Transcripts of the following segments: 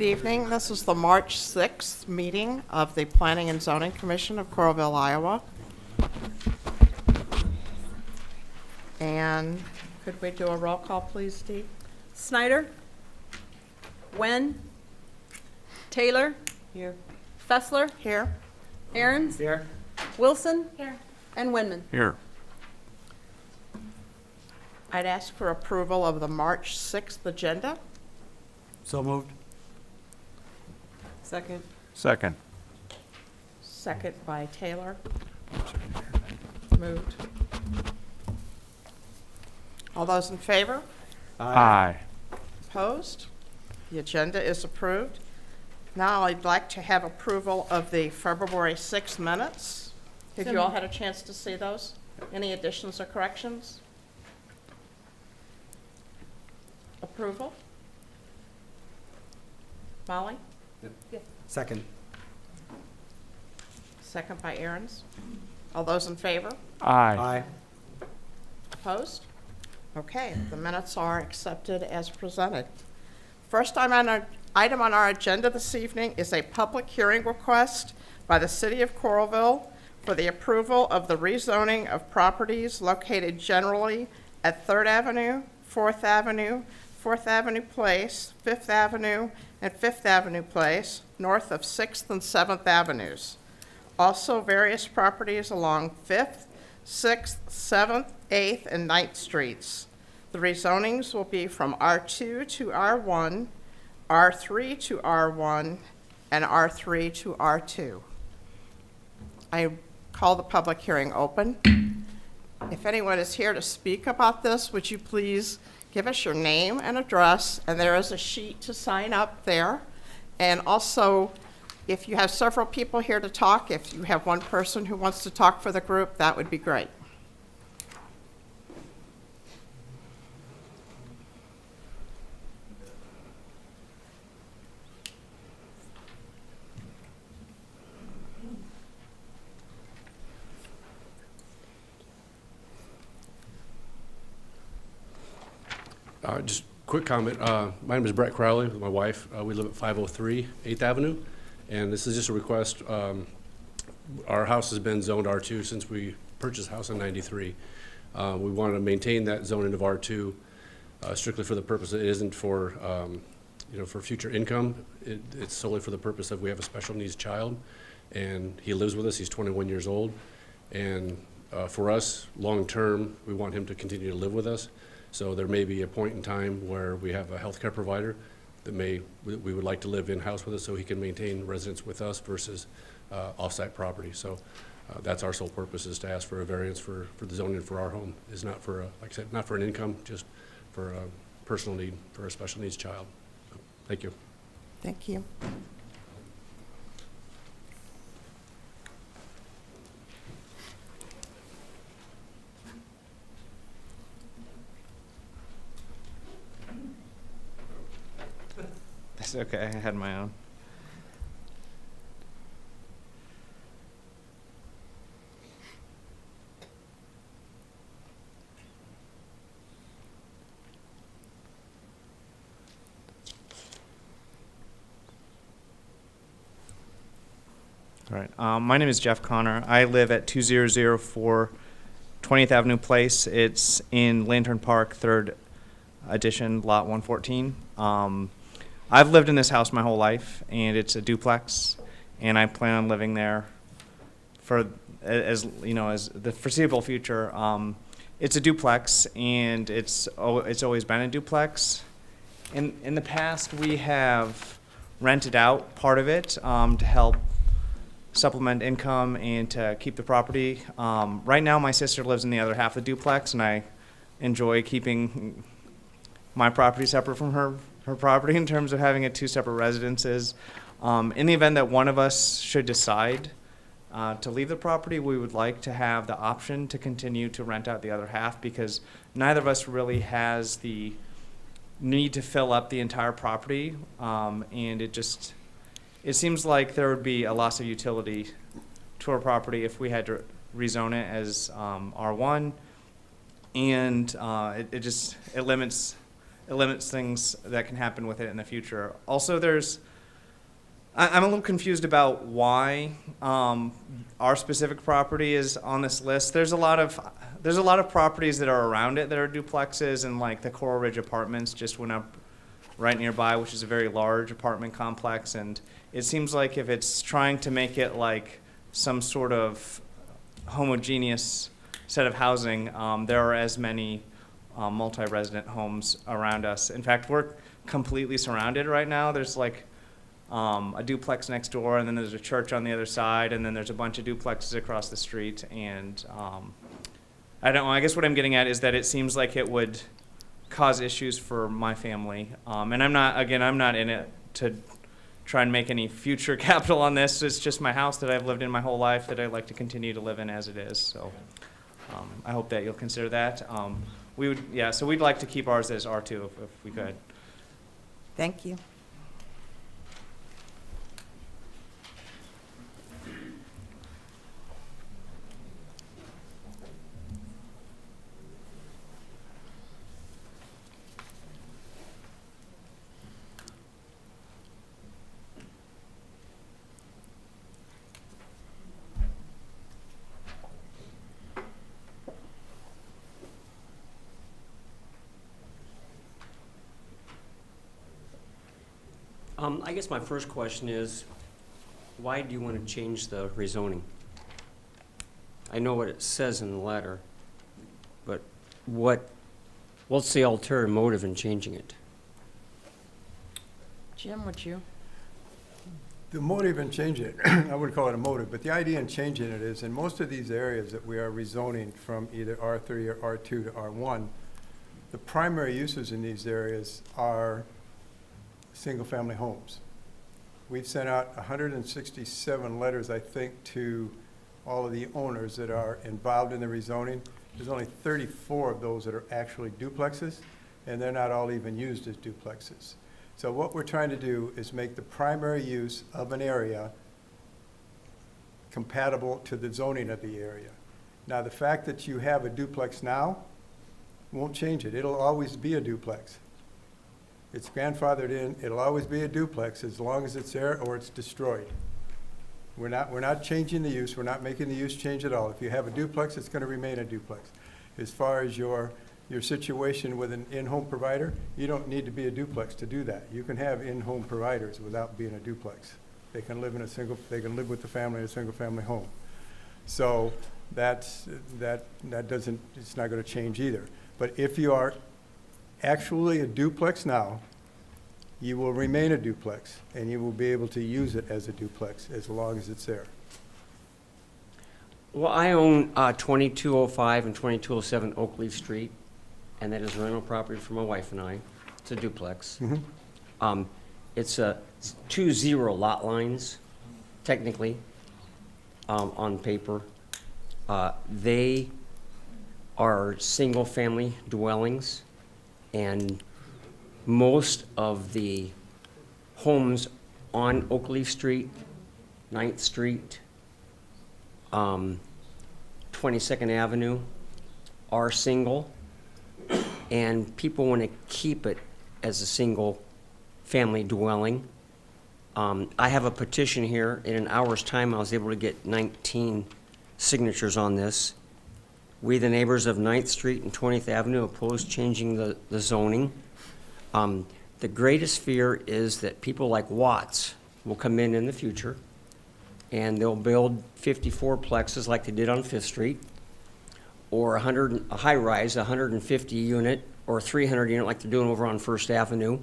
Good evening. This is the March 6th meeting of the Planning and Zoning Commission of Coralville, Iowa. And could we do a roll call, please, Steve? Snyder? Wen? Taylor? Here. Fessler? Here. Aaron's? Here. Wilson? Here. And Winman? Here. I'd ask for approval of the March 6th agenda. So moved. Second. Second. Second by Taylor. Moved. All those in favor? Aye. Opposed? The agenda is approved. Now I'd like to have approval of the February 6th minutes. Have you all had a chance to see those? Any additions or corrections? Approval? Molly? Second. Second by Aaron's. All those in favor? Aye. Aye. Opposed? Okay, the minutes are accepted as presented. First item on our agenda this evening is a public hearing request by the City of Coralville for the approval of the rezoning of properties located generally at 3rd Avenue, 4th Avenue, 4th Avenue Place, 5th Avenue, and 5th Avenue Place, north of 6th and 7th Avenues. Also, various properties along 5th, 6th, 7th, 8th, and 9th Streets. The rezonings will be from R2 to R1, R3 to R1, and R3 to R2. I call the public hearing open. If anyone is here to speak about this, would you please give us your name and address, and there is a sheet to sign up there. And also, if you have several people here to talk, if you have one person who wants to talk for the group, that would be great. Just quick comment. My name is Brett Crowley with my wife. We live at 503 8th Avenue, and this is just a request. Our house has been zoned R2 since we purchased the house in '93. We want to maintain that zoning of R2 strictly for the purpose that it isn't for, for future income. It's solely for the purpose of we have a special needs child, and he lives with us. He's 21 years old, and for us, long term, we want him to continue to live with us. So there may be a point in time where we have a healthcare provider that we would like to live in-house with us so he can maintain residence with us versus off-site property. So that's our sole purpose, is to ask for a variance for the zoning for our home. Is not for, like I said, not for an income, just for a personal need for a special needs child. So, thank you. Thank you. That's okay, I had my own. All right, my name is Jeff Connor. I live at 2004 20th Avenue Place. It's in Lantern Park, 3rd Edition, lot 114. I've lived in this house my whole life, and it's a duplex, and I plan on living there for as the foreseeable future. It's a duplex, and it's always been a duplex. In the past, we have rented out part of it to help supplement income and to keep the property. Right now, my sister lives in the other half of the duplex, and I enjoy keeping my property separate from her property in terms of having it two separate residences. In the event that one of us should decide to leave the property, we would like to have the option to continue to rent out the other half, because neither of us really has the need to fill up the entire property, and it seems like there would be a loss of utility to our property if we had to rezone it as R1, and it limits things that can happen with it in the future. Also, there's I'm a little confused about why our specific property is on this list. There's a lot of properties that are around it that are duplexes, and like the Coral Ridge Apartments just went up right nearby, which is a very large apartment complex. And it seems like if it's trying to make it like some sort of homogeneous set of housing, there are as many multi-resident homes around us. In fact, we're completely surrounded right now. There's like a duplex next door, and then there's a church on the other side, and then there's a bunch of duplexes across the street. And I don't know, I guess what I'm getting at is that it seems like it would cause issues for my family. And I'm not in it to try and make any future capital on this. It's just my house that I've lived in my whole life that I'd like to continue to live in as it is. So I hope that you'll consider that. So we'd like to keep ours as R2 if we could. Thank you. I guess my first question is, why do you want to change the rezoning? I know what it says in the letter, but what's the ulterior motive in changing it? Jim, would you? The motive in changing it, I wouldn't call it a motive, but the idea in changing it is in most of these areas that we are rezoning from either R3 or R2 to R1, the primary uses in these areas are single-family homes. We've sent out 167 letters, I think, to all of the owners that are involved in the rezoning. There's only 34 of those that are actually duplexes, and they're not all even used as duplexes. So what we're trying to do is make the primary use of an area compatible to the zoning of the area. Now, the fact that you have a duplex now won't change it. It'll always be a duplex. It's grandfathered in. It'll always be a duplex as long as it's there or it's destroyed. We're not changing the use. We're not making the use change at all. If you have a duplex, it's going to remain a duplex. As far as your situation with an in-home provider, you don't need to be a duplex to do that. You can have in-home providers without being a duplex. They can live with the family in a single-family home. So it's not going to change either. But if you are actually a duplex now, you will remain a duplex, and you will be able to use it as a duplex as long as it's there. Well, I own 2205 and 2207 Oakleaf Street, and that is rental property for my wife and I. It's a duplex. It's 2 lot lines, technically, on paper. They are single-family dwellings, and most of the homes on Oakleaf Street, 9th Street, 22nd Avenue are single, and people want to keep it as a single-family dwelling. I have a petition here. In an hour's time, I was able to get 19 signatures on this. We, the neighbors of 9th Street and 20th Avenue, oppose changing the zoning. The greatest fear is that people like Watts will come in the future, and they'll build 54 plexes like they did on 5th Street, or a high-rise, 150 unit, or 300 unit like they're doing over on 1st Avenue.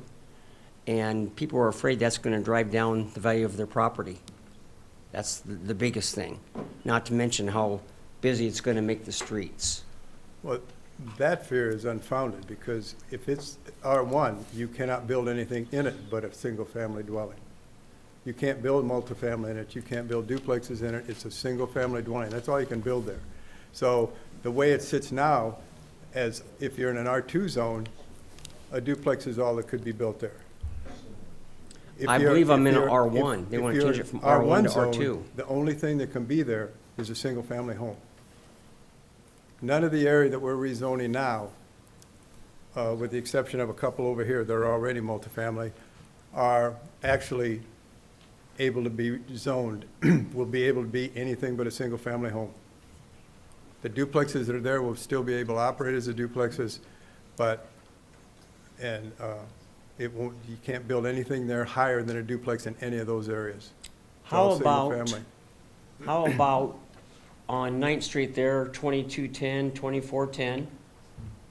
And people are afraid that's going to drive down the value of their property. That's the biggest thing, not to mention how busy it's going to make the streets. Well, that fear is unfounded, because if it's R1, you cannot build anything in it but a single-family dwelling. You can't build multifamily in it. You can't build duplexes in it. It's a single-family dwelling. That's all you can build there. So the way it sits now, as if you're in an R2 zone, a duplex is all that could be built there. I believe I'm in an R1. They want to change it from R1 to zone, R2. The only thing that can be there is a single-family home. None of the area that we're rezoning now, with the exception of a couple over here that are already multifamily, are actually able to be zoned will be able to be anything but a single-family home. The duplexes that are there will still be able to operate as a duplexes, but, and it won't, you can't build anything there higher than a duplex in any of those areas. It's all single family. How about on 9th Street there, 2210, 2410?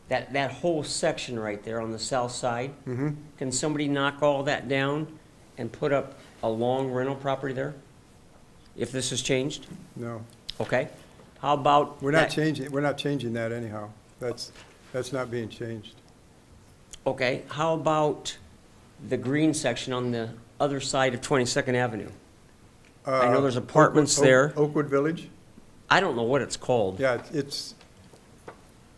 That whole section right there on the south side? Mm-hmm. Can somebody knock all that down and put up a long rental property there? If this is changed? No, Okay. How about? we're not that- we're not changing that anyhow. That's not being changed. Okay, how about the green section on the other side of 22nd Avenue? I know there's apartments there. Oakwood Village? I don't know what it's called. Yeah,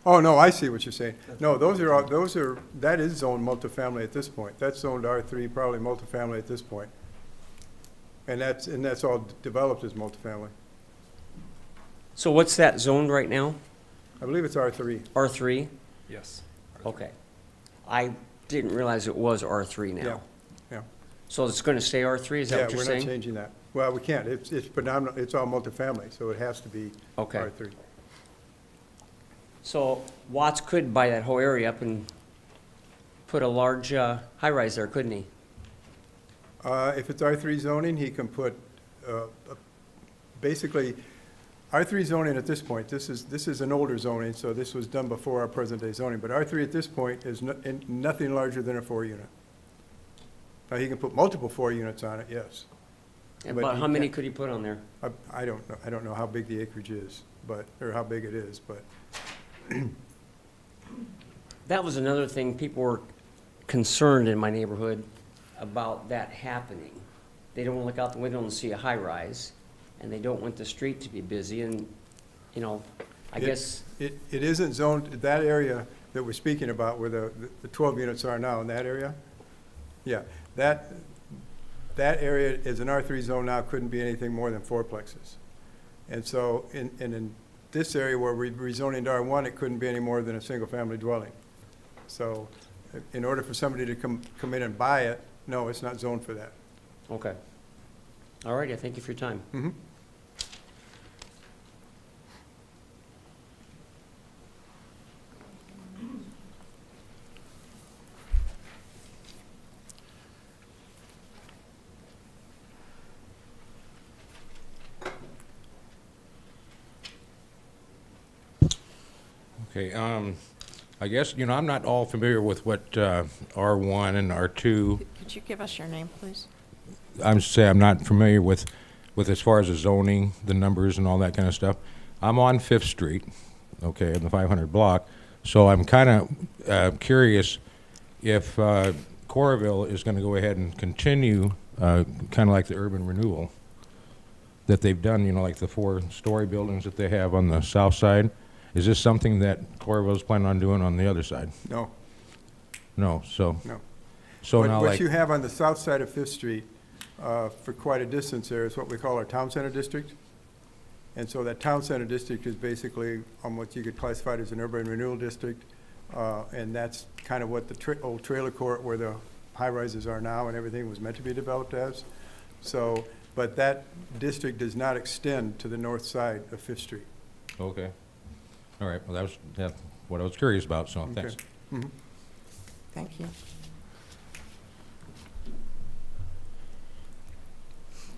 oh, no, I see what you're saying. No, that is zoned multifamily at this point. That's zoned R3, probably multifamily at this point. And that's all developed as multifamily. So what's that zoned right now? I believe it's R3. R3? Yes. Okay. I didn't realize it was R3 now. Yeah, yeah. So it's going to stay R3, is that Yeah, what you're we're not saying? changing that. Well, we can't. It's predominant, it's all multifamily, so it has to be Okay. R3. So Watts could buy that whole area up and put a large high-rise there, couldn't he? If it's R3 zoning, he can put, basically, R3 zoning at this point, this is an older zoning, so this was done before our present-day zoning, but R3 at this point is nothing larger than a 4-unit. Now, he can put multiple 4 units on it, yes. And But about he how many can't- could he put on there? I don't know how big the acreage is, or how big it is, but, That was another thing, people were concerned in my neighborhood about that happening. They don't want to look out the window and see a high-rise, and they don't want the street to be busy, and, you know, I It- guess, it isn't zoned, that area that we're speaking about, where the 12 units are now in that area, yeah, that area is an R3 zone now, couldn't be anything more than 4plexes. And so, in this area where we're rezoning to R1, it couldn't be any more than a single-family dwelling. So, in order for somebody to come in and buy it, no, it's not zoned for that. okay. All righty, I thank you for your time. Mhm. Okay, I guess, I'm not all familiar with what R1 and R2, Could you give us your name, please? I'm not familiar with as far as the zoning, the numbers and all that kind of stuff. I'm on 5th Street, okay, in the 500 block, so I'm kind of curious if Coralville is going to go ahead and continue kind of like the urban renewal that they've done, like the 4-story buildings that they have on the south side. Is this something that Coralville's planning on doing on the other side? No, No, so no. now What like, you have on the south side of Fifth Street, for quite a distance there, is what we call our town center district. And so that town center district is basically what you could classify as an urban renewal district. And that's kind of what the old trailer court where the high-rises are now and everything was meant to be developed as. So, but that district does not extend to the north side of Fifth Street. okay. All right, well, that's what I was curious about, so thanks. Okay. Mhm. Thank you.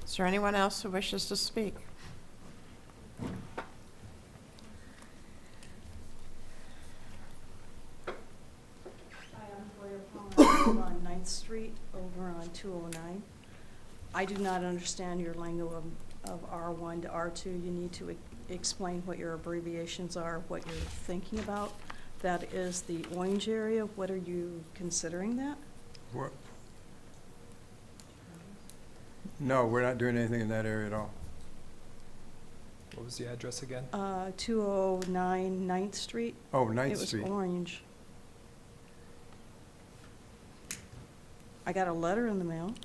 Is there anyone else who wishes to speak? Hi, I'm Gloria Palmer on 9th Street over on 209. I do not understand your lingo of R1 to R2. You need to explain what your abbreviations are, what you're thinking about. That is the orange area. What are you considering that? What- No, we're not doing anything in that area at all. What was the address again? 209 9th Street. Oh, Ninth It Street. was orange. I got a letter in the mail.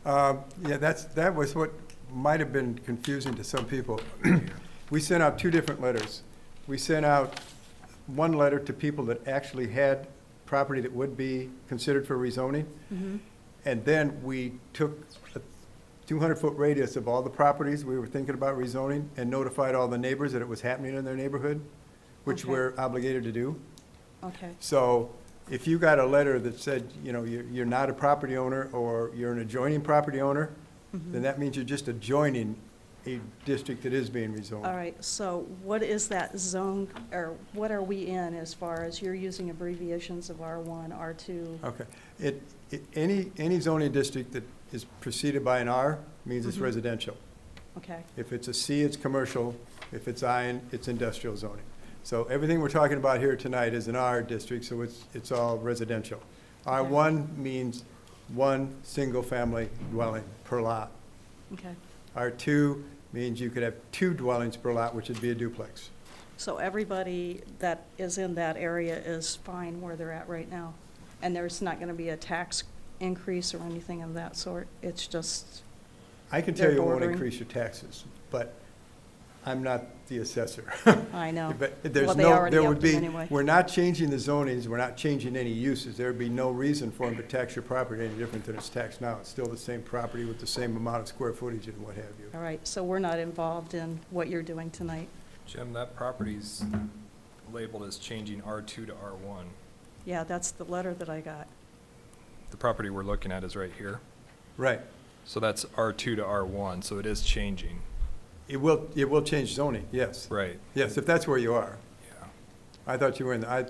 Yeah, that was what might have been confusing to some people. We sent out 2 different letters. We sent out one letter to people that actually had property that would be considered for rezoning. Mm-hmm. And then we took 200-foot radius of all the properties we were thinking about rezoning and notified all the neighbors that it was happening in their neighborhood, which Okay. we're obligated to do. Okay, So if you got a letter that said, you know, you're not a property owner or you're an adjoining property owner, then that means you're just adjoining a district that is being rezoned. all right, so what is that zone, or what are we in as far as you're using abbreviations of R1, R2? Okay. Any zoning district that is preceded by an R means it's residential. Okay, If it's a C, it's commercial. If it's I, it's industrial zoning. So everything we're talking about here tonight is an R district, so it's all residential. R1 means one single-family dwelling per lot. okay. R2 means you could have 2 dwellings per lot, which would be a duplex. So everybody that is in that area is fine where they're at right now? And there's not going to be a tax increase or anything of that sort? It's just, I can tell They're you it won't bordering. increase your taxes, but I'm not the assessor. I know. But there's Well, they no, already there would upped them be, anyway. we're not changing the zonings, we're not changing any uses. There would be no reason for them to tax your property any different than it's taxed now. It's still the same property with the same amount of square footage and what have you. All right, so we're not involved in what you're doing tonight? Jim, that property's labeled as changing R2 to R1. Yeah, that's the letter that I got. The property we're looking at is right here. Right. So that's R2 to R1, so it is changing. It will change zoning, yes. Right. Yes, if that's where you are. Yeah. I thought you were in, I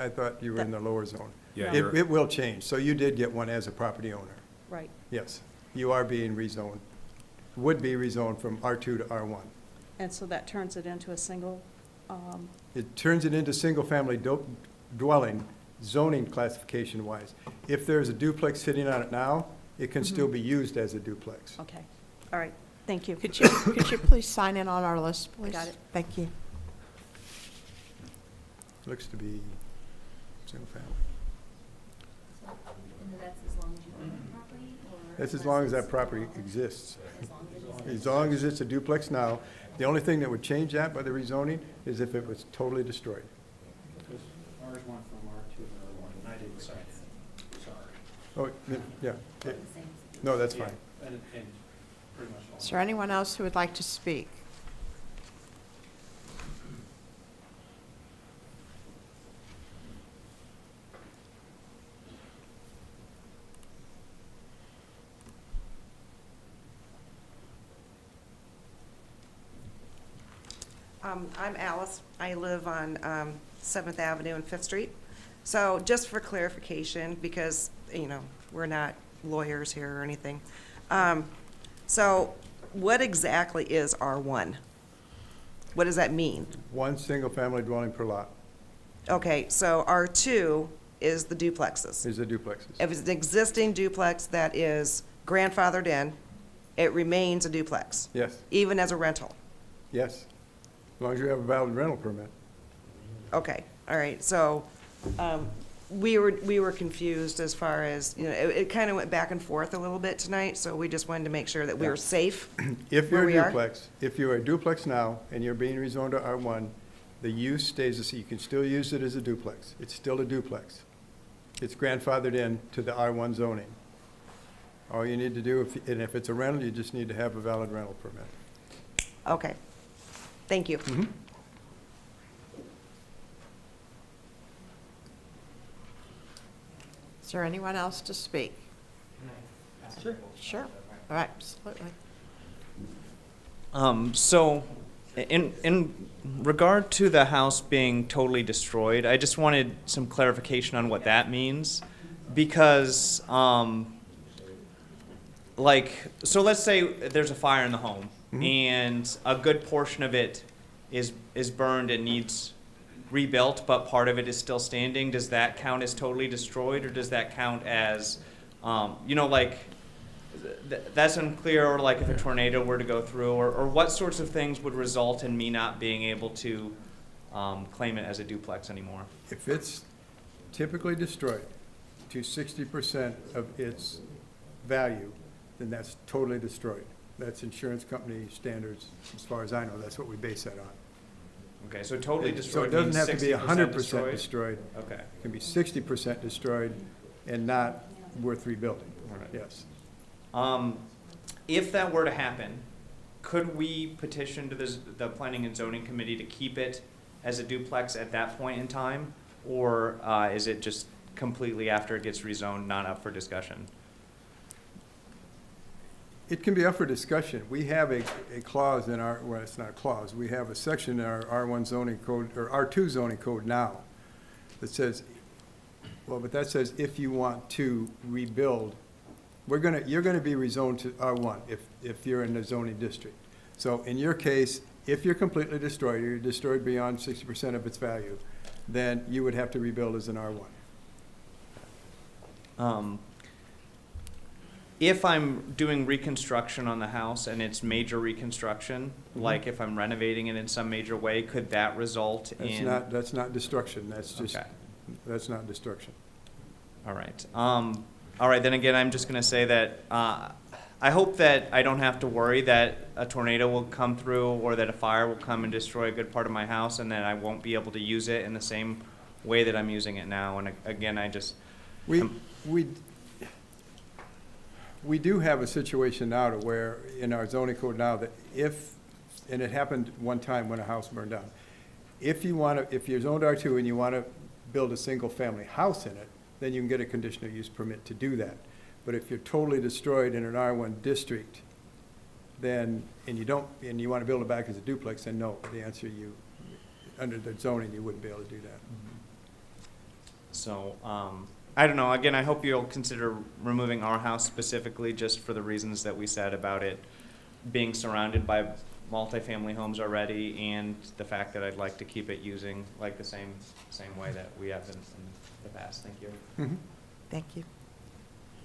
thought you were in the lower zone. Yeah, It, you're, it will change. So you did get one as a property owner. Right, Yes. You are being rezoned, would be rezoned from R2 to R1. and so that turns it into a single, It turns it into single-family dwelling, zoning classification-wise. If there's a duplex sitting on it now, it can still be used as a duplex. okay, all right, thank you. Could you please sign in on our list, please? Got it. Thank you. Looks to be single-family. And that's as long as you own the property, or? That's as long as that property exists. As long as it is. As long as it's a duplex now. The only thing that would change that by the rezoning is if it was totally destroyed. Because ours went from R2 to R1, and I didn't sign it. Sorry. Oh, yeah. The same. No, that's Yeah, fine. and pretty much all. Is there anyone else who would like to speak? I'm Alice. I live on 7th Avenue and 5th Street. So just for clarification, because, you know, we're not lawyers here or anything. So what exactly is R1? What does that mean? One single-family dwelling per lot Okay, so R2 is the duplexes. is the duplexes. If it's an existing duplex that is grandfathered in, it remains a duplex, Yes, even as a rental. yes. As long as you have a valid rental permit. Okay, all right, so, we were confused as far as, you know, it kind of went back and forth a little bit tonight, so we just wanted to make sure that we were safe. If Where you're we a are? duplex, if you're a duplex now and you're being rezoned to R1, the use stays the same. You can still use it as a duplex. It's still a duplex. It's grandfathered in to the R1 zoning. All you need to do, and if it's a rental, you just need to have a valid rental permit. Okay, thank you. Is there anyone else to speak? Sure. All right, absolutely. So, in regard to the house being totally destroyed, I just wanted some clarification on what that means, because, like, so let's say there's a fire in the home, and a good portion of it is burned and needs rebuilt, but part of it is still standing. Does that count as totally destroyed, or does that count as, you know, like, that's unclear, or like if a tornado were to go through, or what sorts of things would result in me not being able to claim it as a duplex anymore? If it's typically destroyed to 60% of its value, then that's totally destroyed. That's insurance company standards, as far as I know. That's what we base that on. Okay, so totally So destroyed it doesn't means have to be 60% 100% destroyed. Okay, It can be 60% destroyed and not worth rebuilding. all right. Yes. if that were to happen, could we petition to the Planning and Zoning Committee to keep it as a duplex at that point in time? Or is it just completely after it gets rezoned, not up for discussion? It can be up for discussion. We have a clause in our, well, it's not a clause, we have a section in our R1 zoning code, or R2 zoning code now, that says, well, but that says if you want to rebuild, you're gonna be rezoned to R1 if you're in the zoning district. So in your case, if you're completely destroyed, or you're destroyed beyond 60% of its value, then you would have to rebuild as an R1. If I'm doing reconstruction on the house and it's major reconstruction, like if I'm renovating it in some major way, could that result in? That's not destruction, that's just, Okay. that's not destruction. All right. All right, then again, I'm just gonna say that, I hope that I don't have to worry that a tornado will come through or that a fire will come and destroy a good part of my house and that I won't be able to use it in the same way that I'm using it now. And again, I just. We do have a situation now to where, in our zoning code now, that if, and it happened one time when a house burned down, if you're zoned R2 and you want to build a single-family house in it, then you can get a conditional use permit to do that. But if you're totally destroyed in an R1 district, then, and you want to build it back as a duplex, then no, the answer under the zoning, you wouldn't be able to do that. So, I don't know, again, I hope you'll consider removing our house specifically just for the reasons that we said about it being surrounded by multifamily homes already and the fact that I'd like to keep it using like the same way that we have in the past. Thank you. Thank you.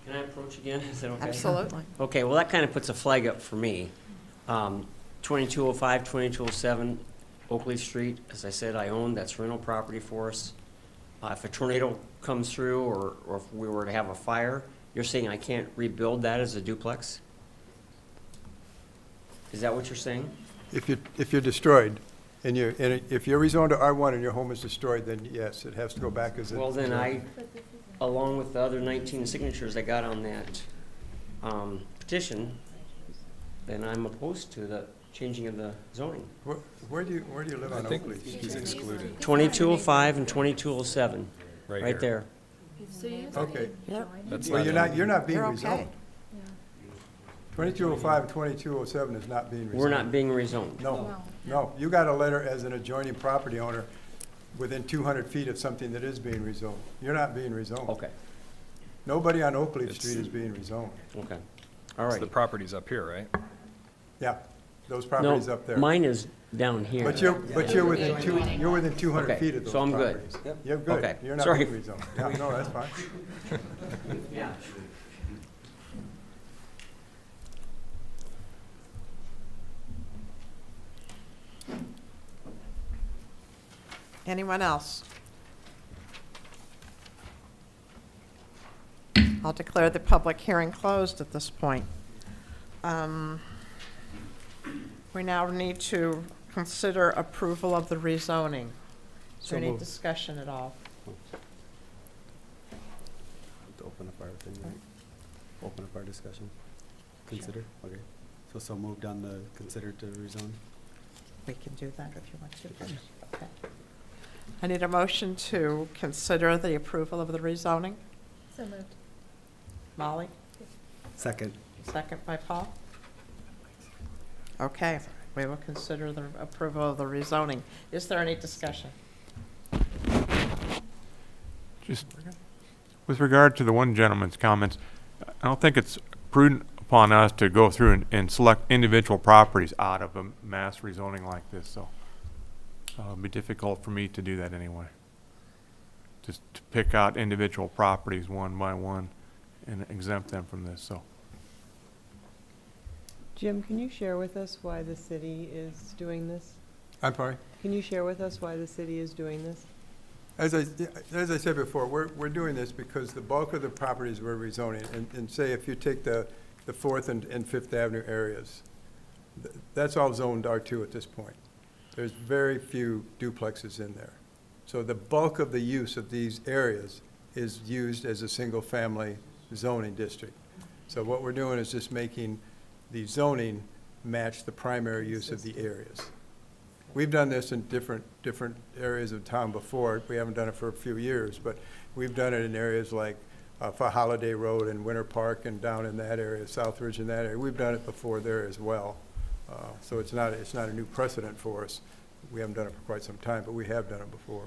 Can I approach again? Is that okay? Absolutely. Okay, well, that kind of puts a flag up for me. 2205, 2207 Oakley Street, as I said, I own, that's rental property for us. If a tornado comes through or if we were to have a fire, you're saying I can't rebuild that as a duplex? Is that what you're saying? If you're destroyed, if you're rezoned to R1 and your home is destroyed, then yes, it has to go back as a. Well, then along with the other 19 signatures I got on that petition, then I'm opposed to the changing of the zoning. Where do you live on I think Oakley? he's excluded. 2205 and 2207, Right right here. there. Okay. Yep. That's Well, you're not being You're okay. rezoned. 2205 and 2207 is not being rezoned. We're not being rezoned. No. You got a letter as an adjoining property owner within 200 feet of something that is being rezoned. You're not being rezoned. Okay, Nobody on Oakley Street is being rezoned. okay. All So right. the property's up here, right? Yeah, those No, properties up there. mine is down here. But you're within 200 Okay, feet of those so I'm good. properties. You're good. Okay, You're not sorry. being rezoned. Yeah, no, that's fine. Yeah. Anyone else? I'll declare the public hearing closed at this point. We now need to consider approval of the rezoning. Is there So any moved. discussion at all? To open up our thing, right? Open up our discussion. Consider, okay. So moved on the consider to rezone. We can do that if you want to. Okay. I need a motion to consider the approval of the rezoning. So moved. Molly, Second. second by Paul. Okay, we will consider the approval of the rezoning. Is there any discussion? Just with regard to the one gentleman's comments, I don't think it's prudent upon us to go through and select individual properties out of a mass rezoning like this, so it'd be difficult for me to do that anyway. Just to pick out individual properties one by one and exempt them from this, so. Jim, can you share with us why the city is doing this? I'm sorry? Can you share with us why the city is doing this? As I said before, we're doing this because the bulk of the properties we're rezoning, and say if you take the 4th and 5th Avenue areas, that's all zoned R2 at this point. There's very few duplexes in there. So the bulk of the use of these areas is used as a single-family zoning district. So what we're doing is just making the zoning match the primary use of the areas. We've done this in different areas of town before. We haven't done it for a few years, but we've done it in areas like for Holiday Road and Winter Park and down in that area, Southridge in that area. We've done it before there as well. So it's not a new precedent for us. We haven't done it for quite some time, but we have done it before.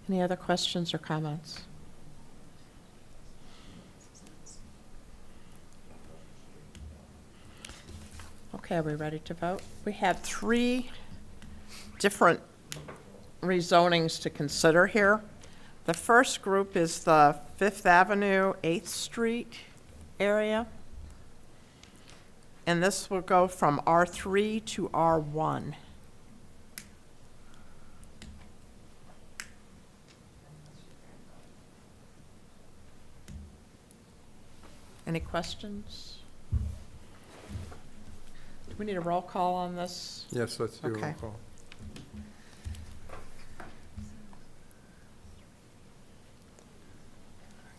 Any other questions or comments? Okay, are we ready to vote? We have 3 different rezonings to consider here. The first group is the 5th Avenue, 8th Street area. And this will go from R3 to R1. Any questions? Do we need a roll call on this? Yes, let's do a roll Okay. call.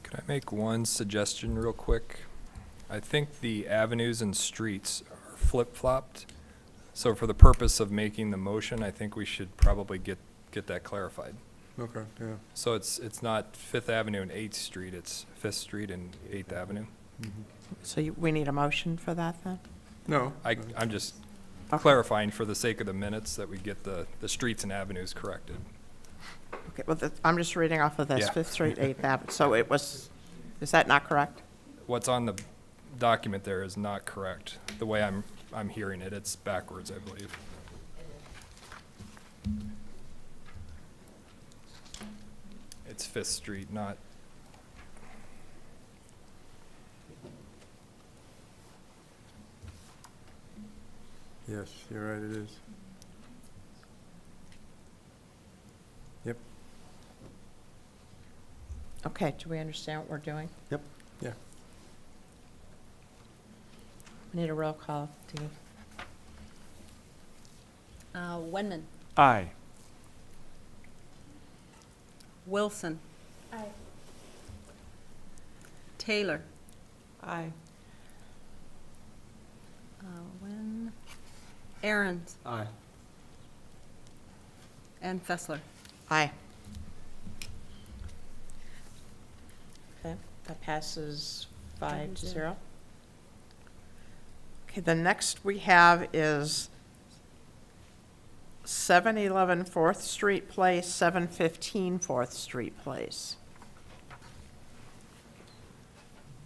Can I make one suggestion real quick? I think the avenues and streets are flip-flopped. So for the purpose of making the motion, I think we should probably get that clarified. Okay, yeah. So it's not 5th Avenue and 8th Street, it's 5th Street and 8th Avenue. So we need a motion for that then? No. I'm just Okay. clarifying for the sake of the minutes that we get the streets and avenues corrected. Okay, well, I'm just reading off of this, Yeah. 5th Street, 8th Avenue. So it was, is that not correct? What's on the document there is not correct. The way I'm hearing it, it's backwards, I believe. It's 5th Street, not, Yes, you're right, it is. Yep, Okay, do we understand what we're doing? Yep. yeah. We need a roll call, Dee. Wenman, Aye. Wilson. Aye. Taylor. Aye. Aaron's, Aye. and Fessler. Aye. Okay, that passes 5-0. Okay, the next we have is 711 4th Street Place, 715 4th Street Place.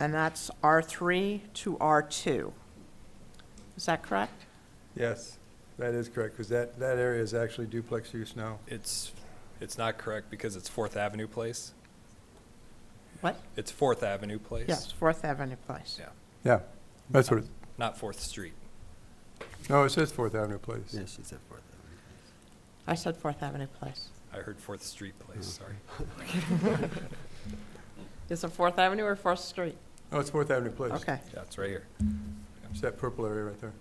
And that's R3 to R2. Is that correct? Yes, that is correct, because that area is actually duplex use now. it's not correct because it's 4th Avenue Place. What? It's 4th Avenue Place. Yes, 4th Avenue Place. Yeah, Yeah, that's what it, not 4th Street. no, it says 4th Avenue Place. Yeah, she said 4th Avenue. I said 4th Avenue Place. I heard 4th Street Place, sorry. Is it 4th Avenue or 4th Street? Oh, it's 4th Avenue Place. Okay, Yeah, it's right here. It's that purple area right there.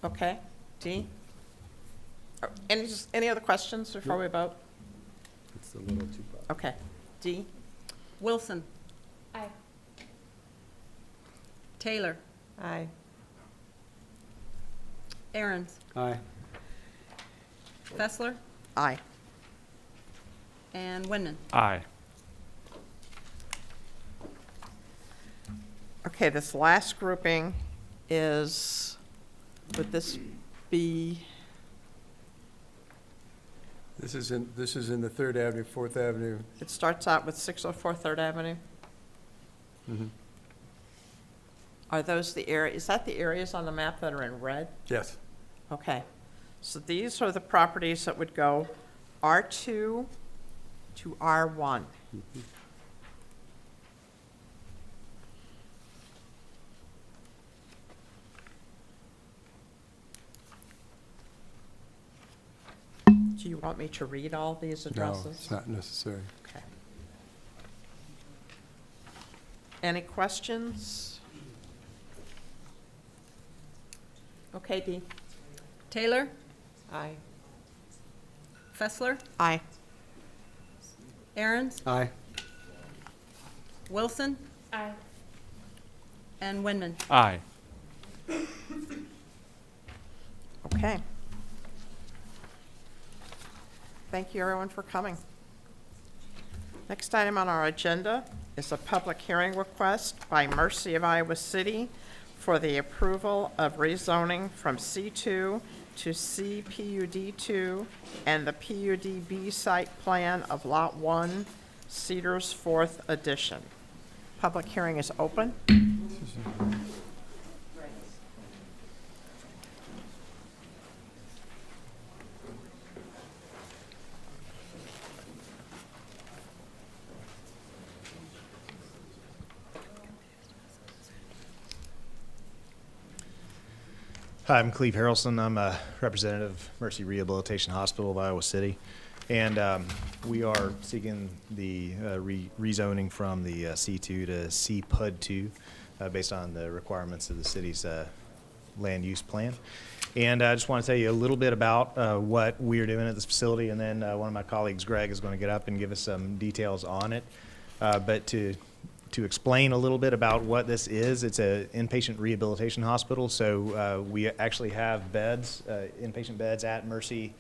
okay. Dee? Any other questions before we vote? It's a little too far. Okay. Dee? Wilson. Aye. Taylor. Aye. Aaron's, Aye. Fessler, Aye. and Wenman. Aye. Okay, this last grouping is, would this be, This is in the 3rd Avenue, 4th Avenue. it starts out with 604 3rd Avenue? Mhm. Are those the area, is that the areas on the map that are in red? Yes, Okay. So these are the properties that would go R2 to R1. Do you want me to read all these no, addresses? it's not necessary. Okay. Any questions? Okay, Dee. Taylor, Aye. Fessler, Aye. Aaron's, Aye. Wilson, Aye. and Winman. Aye. Okay. Thank you, everyone, for coming. Next item on our agenda is a public hearing request by Mercy of Iowa City for the approval of rezoning from C2 to CPUD2 and the PUD-B site plan of Lot 1, Cedar's 4th Edition. Public hearing is open. Hi, I'm Cleve Harrelson. I'm a representative of Mercy Rehabilitation Hospital of Iowa City. And we are seeking the rezoning from the C2 to CPUD-2 based on the requirements of the city's land use plan. And I just want to tell you a little bit about what we're doing at this facility, and then one of my colleagues, Greg, is going to get up and give us some details on it. But to explain a little bit about what this is, it's an inpatient rehabilitation hospital. So we actually have beds, inpatient beds at Mercy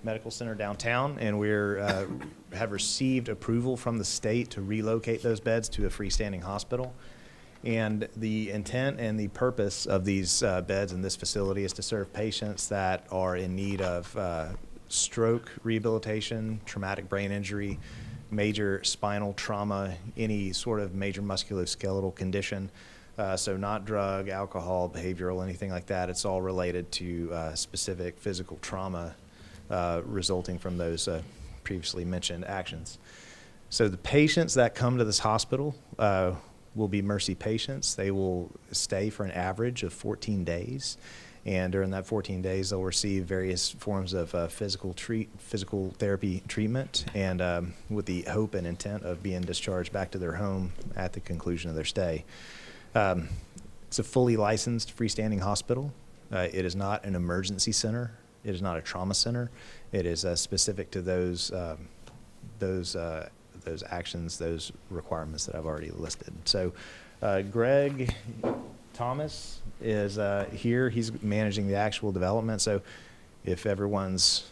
Medical Center downtown, and we're have received approval from the state to relocate those beds to a freestanding hospital. And the intent and the purpose of these beds in this facility is to serve patients that are in need of stroke rehabilitation, traumatic brain injury, major spinal trauma, any sort of major musculoskeletal condition. So not drug, alcohol, behavioral, anything like that. It's all related to specific physical trauma resulting from those previously mentioned actions. So the patients that come to this hospital will be Mercy patients. They will stay for an average of 14 days. And during that 14 days, they'll receive various forms of physical therapy treatment, and with the hope and intent of being discharged back to their home at the conclusion of their stay. It's a fully licensed freestanding hospital. It is not an emergency center. It is not a trauma center. It is specific to those actions, those requirements that I've already listed. So, Greg Thomas is here. He's managing the actual development. So if everyone's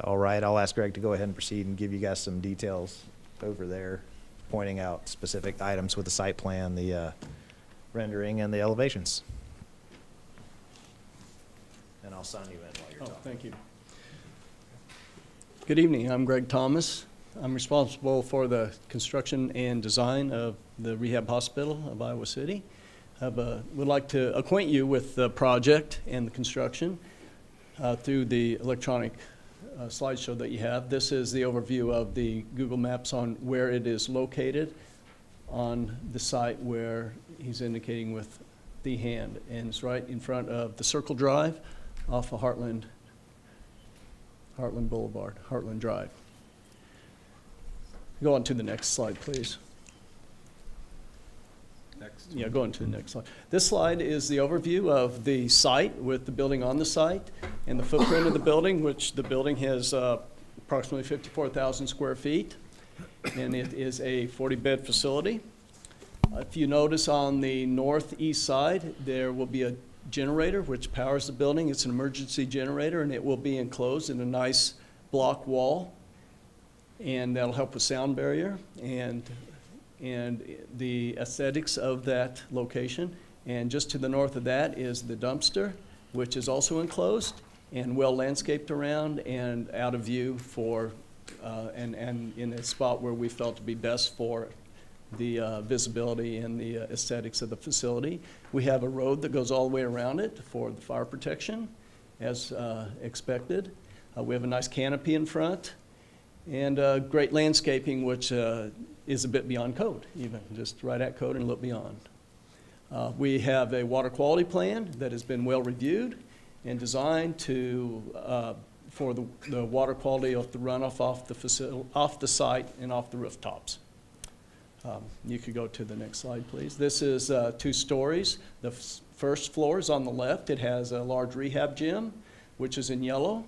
all right, I'll ask Greg to go ahead and proceed and give you guys some details over there, pointing out specific items with the site plan, the rendering, and the elevations. And I'll sign you in while you're talking. Thank you. Good evening. I'm Greg Thomas. I'm responsible for the construction and design of the rehab hospital of Iowa City. Would like to acquaint you with the project and the construction through the electronic slideshow that you have. This is the overview of the Google Maps on where it is located on the site where he's indicating with the hand. And it's right in front of the Circle Drive off of Heartland Boulevard, Heartland Drive. Go on to the next slide, please. Next. Yeah, go on to the next slide. This slide is the overview of the site with the building on the site and the footprint of the building, which the building has approximately 54,000 square feet, and it is a 40-bed facility. If you notice on the northeast side, there will be a generator which powers the building. It's an emergency generator, and it will be enclosed in a nice block wall, and that'll help with sound barrier and the aesthetics of that location. And just to the north of that is the dumpster, which is also enclosed and well landscaped around and out of view for, and in a spot where we felt to be best for the visibility and the aesthetics of the facility. We have a road that goes all the way around it for the fire protection, as expected. We have a nice canopy in front, and great landscaping, which is a bit beyond code, even just right at code and a little beyond. We have a water quality plan that has been well reviewed and designed to for the water quality of the runoff off the site and off the rooftops. You could go to the next slide, please. This is 2 stories. The first floor is on the left. It has a large rehab gym, which is in yellow.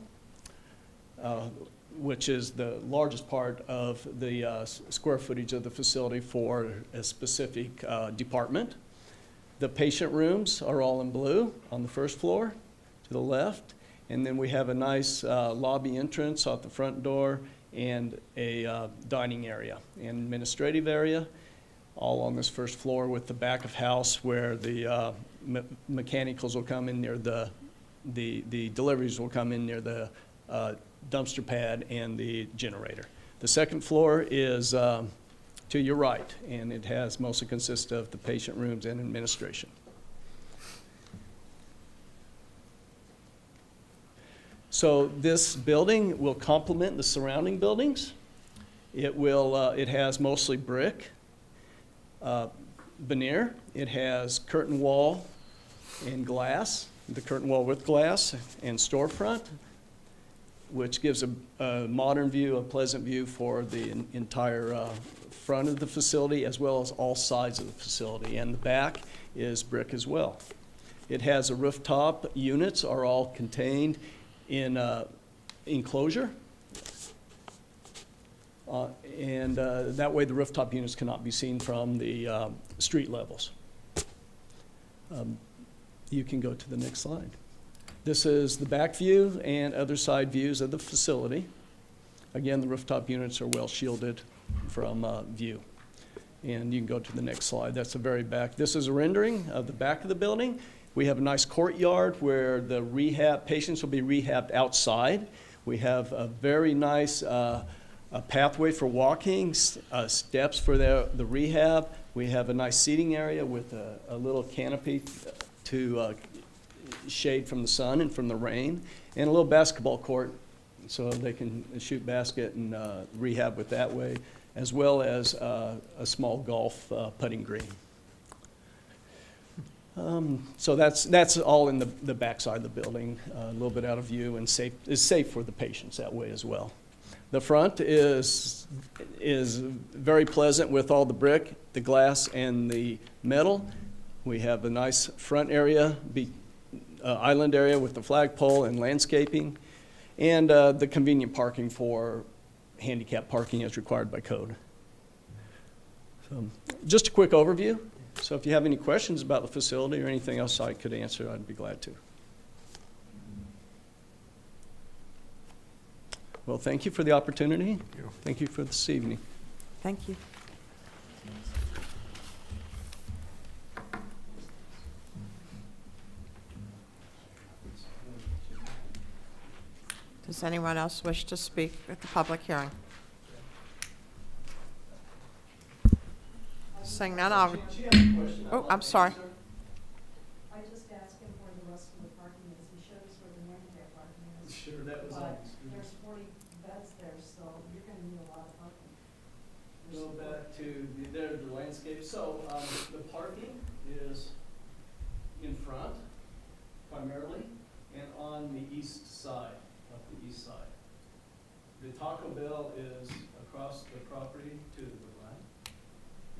which is the largest part of the square footage of the facility for a specific department. The patient rooms are all in blue on the first floor to the left. And then we have a nice lobby entrance out the front door and a dining area and administrative area, all on this first floor with the back of house where the mechanicals will come in near the deliveries will come in near the dumpster pad and the generator. The second floor is to your right, and it has mostly consists of the patient rooms and administration. So this building will complement the surrounding buildings. It will. It has mostly brick, veneer. It has curtain wall and glass. The curtain wall with glass and storefront, which gives a modern view, a pleasant view for the entire front of the facility as well as all sides of the facility. And the back is brick as well. It has a rooftop. Units are all contained in enclosure. And that way the rooftop units cannot be seen from the street levels. You can go to the next slide. This is the back view and other side views of the facility. Again, the rooftop units are well shielded from view. And you can go to the next slide. That's the very back. This is a rendering of the back of the building. We have a nice courtyard where the rehab patients will be rehabbed outside. We have a very nice a pathway for walking, steps for the rehab. We have a nice seating area with a little canopy to shade from the sun and from the rain, and a little basketball court so they can shoot basket and rehab with that way, as well as a small golf putting green. So that's all in the backside of the building, a little bit out of view, and is safe for the patients that way as well. The front is very pleasant with all the brick, the glass, and the metal. We have a nice front area, island area with the flagpole and landscaping, and the convenient parking for handicap parking as required by code. So just a quick overview. So if you have any questions about the facility or anything else I could answer, I'd be glad to. Well, thank you for the opportunity. Thank you for this evening. Thank you. Does anyone else wish to speak at the public hearing? Seeing none, I'll... Oh, I'm sorry. I just asked him where the rest of the parking is. He showed us where the handicap parking is. Sure, that was on the screen. There's 40 beds there, so you're gonna need a lot of parking. Go back to the landscape. So the parking is in front primarily and on the east side, up the east side. The Taco Bell is across the property to the right,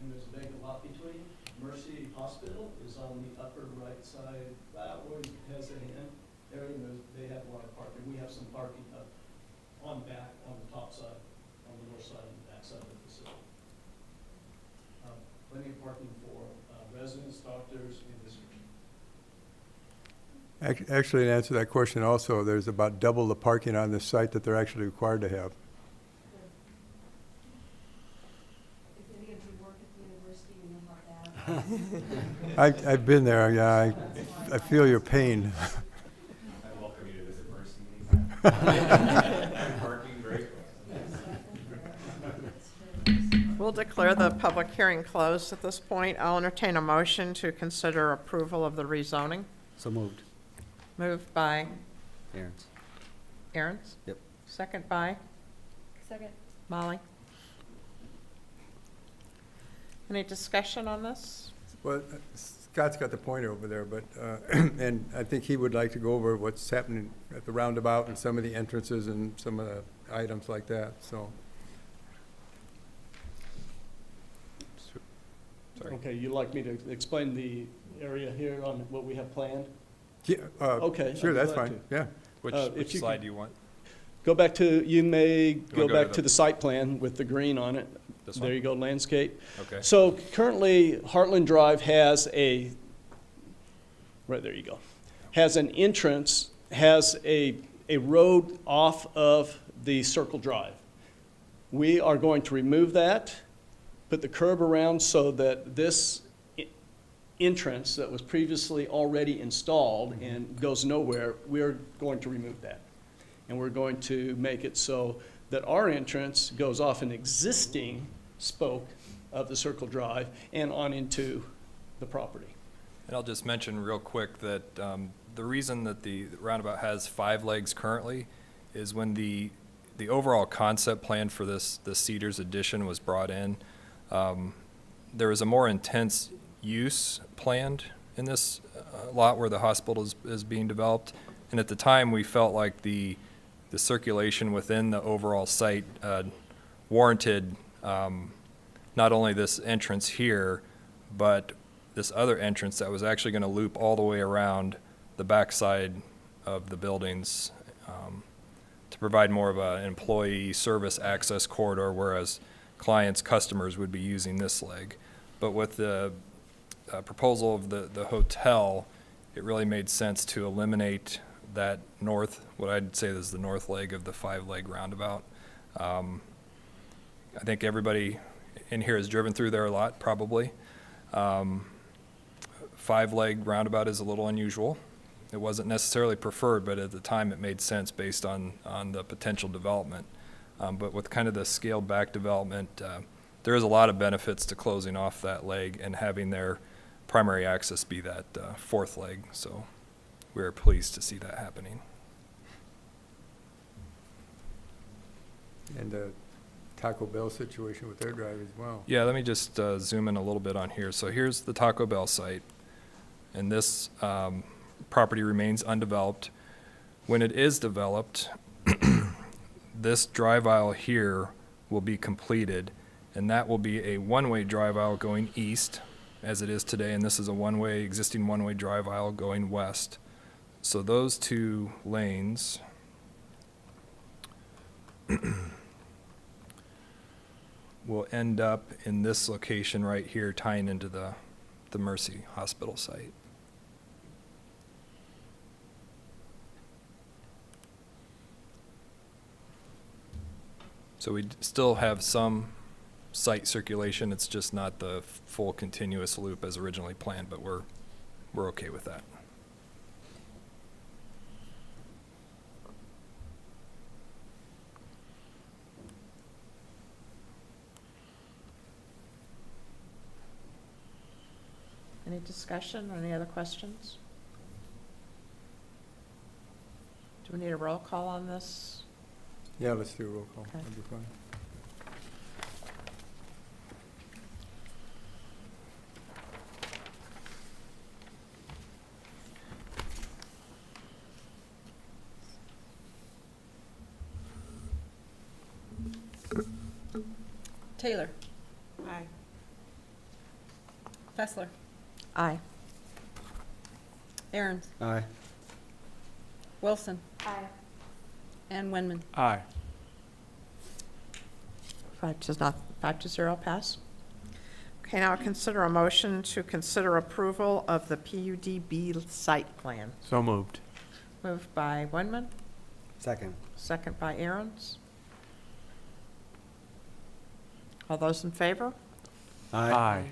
and there's a vacant lot between. Mercy Hospital is on the upper right side, about where he has a hand area, and they have a lot of parking. We have some parking up on back, on the top side, on the north side and the back side of the facility. Plenty of parking for residents, doctors, and visitors. Actually, in answer to that question also, there's about double the parking on this site that they're actually required to have. If any of you work at the university, you know about that. I've been there, yeah, I feel your pain. I welcome you to visit Mercy. Parking break. We'll declare the public hearing closed at this point. I'll entertain a motion to consider approval of the rezoning. So moved. Moved by Aaron's. Aaron's? Yep. Second by Second. Molly. Any discussion on this? Well, Scott's got the pointer over there, but, and I think he would like to go over what's happening at the roundabout and some of the entrances and some of the items like that, so. Sorry. Okay, you'd like me to explain the area here on what we have planned? Yeah, Okay, sure, I'd be that's glad fine, to. yeah. Which If you slide could- do you want? Go back to, you may wanna go go back to to the- the site plan with the green on it. This There one? you go, landscape. Okay. So currently, Heartland Drive has right there you go, has an entrance, has a road off of the Circle Drive. We are going to remove that, put the curb around so that this entrance that was previously already installed and goes nowhere, we're going to remove that. And we're going to make it so that our entrance goes off an existing spoke of the Circle Drive and on into the property. And I'll just mention real quick that the reason that the roundabout has 5 legs currently is when the overall concept plan for the Cedars addition was brought in, there was a more intense use planned in this lot where the hospital is being developed. And at the time, we felt like the circulation within the overall site warranted not only this entrance here, but this other entrance that was actually going to loop all the way around the backside of the buildings to provide more of an employee service access corridor, whereas clients, customers would be using this leg. But with the proposal of the hotel, it really made sense to eliminate that north, what I'd say is the north leg of the 5-leg roundabout. I think everybody in here has driven through there a lot, probably. 5-leg roundabout is a little unusual. It wasn't necessarily preferred, but at the time it made sense based on the potential development. But with kind of the scaled back development, there is a lot of benefits to closing off that leg and having their primary access be that 4th leg. So we're pleased to see that happening. And the Taco Bell situation with their drive as well. Yeah, let me just zoom in a little bit on here. So here's the Taco Bell site, and this property remains undeveloped. When it is developed, this drive aisle here will be completed, and that will be a one-way drive aisle going east, as it is today, and this is a existing one-way drive aisle going west. So those 2 lanes will end up in this location right here, tying into the Mercy Hospital site. So we still have some site circulation. It's just not the full continuous loop as originally planned, but we're okay with that. Any discussion or any other questions? Do we need a roll call on this? Yeah, let's do a roll call. Okay. That'd be fine. Taylor. Aye. Fessler. Aye. Aaron's. Aye. Wilson. Aye. And Winman. Aye. 5-0 pass. Okay, now consider a motion to consider approval of the PUD-B site plan. So moved. Moved by Winman, Second. second by Aaron's. All those in favor? Aye.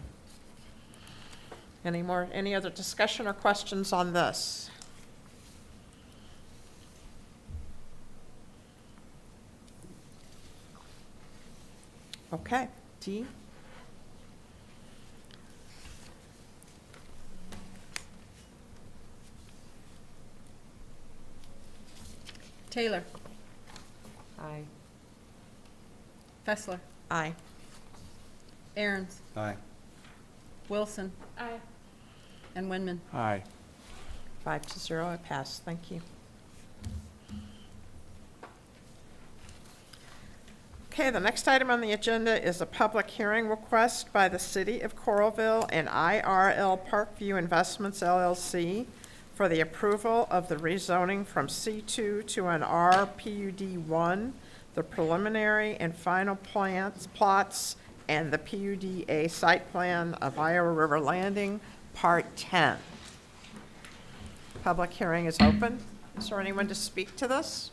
Any other discussion or questions on this? Okay, D. Taylor. Aye. Fessler. Aye. Aaron's. Aye. Wilson. Aye. And Winman. Aye. 5-0, it passed. Thank you. Okay, the next item on the agenda is a public hearing request by the City of Coralville and IRL Parkview Investments LLC for the approval of the rezoning from C2 to an R PUD-1, the preliminary and final plots, and the PUD-A site plan of Iowa River Landing, Part 10. Public hearing is open. Is there anyone to speak to this?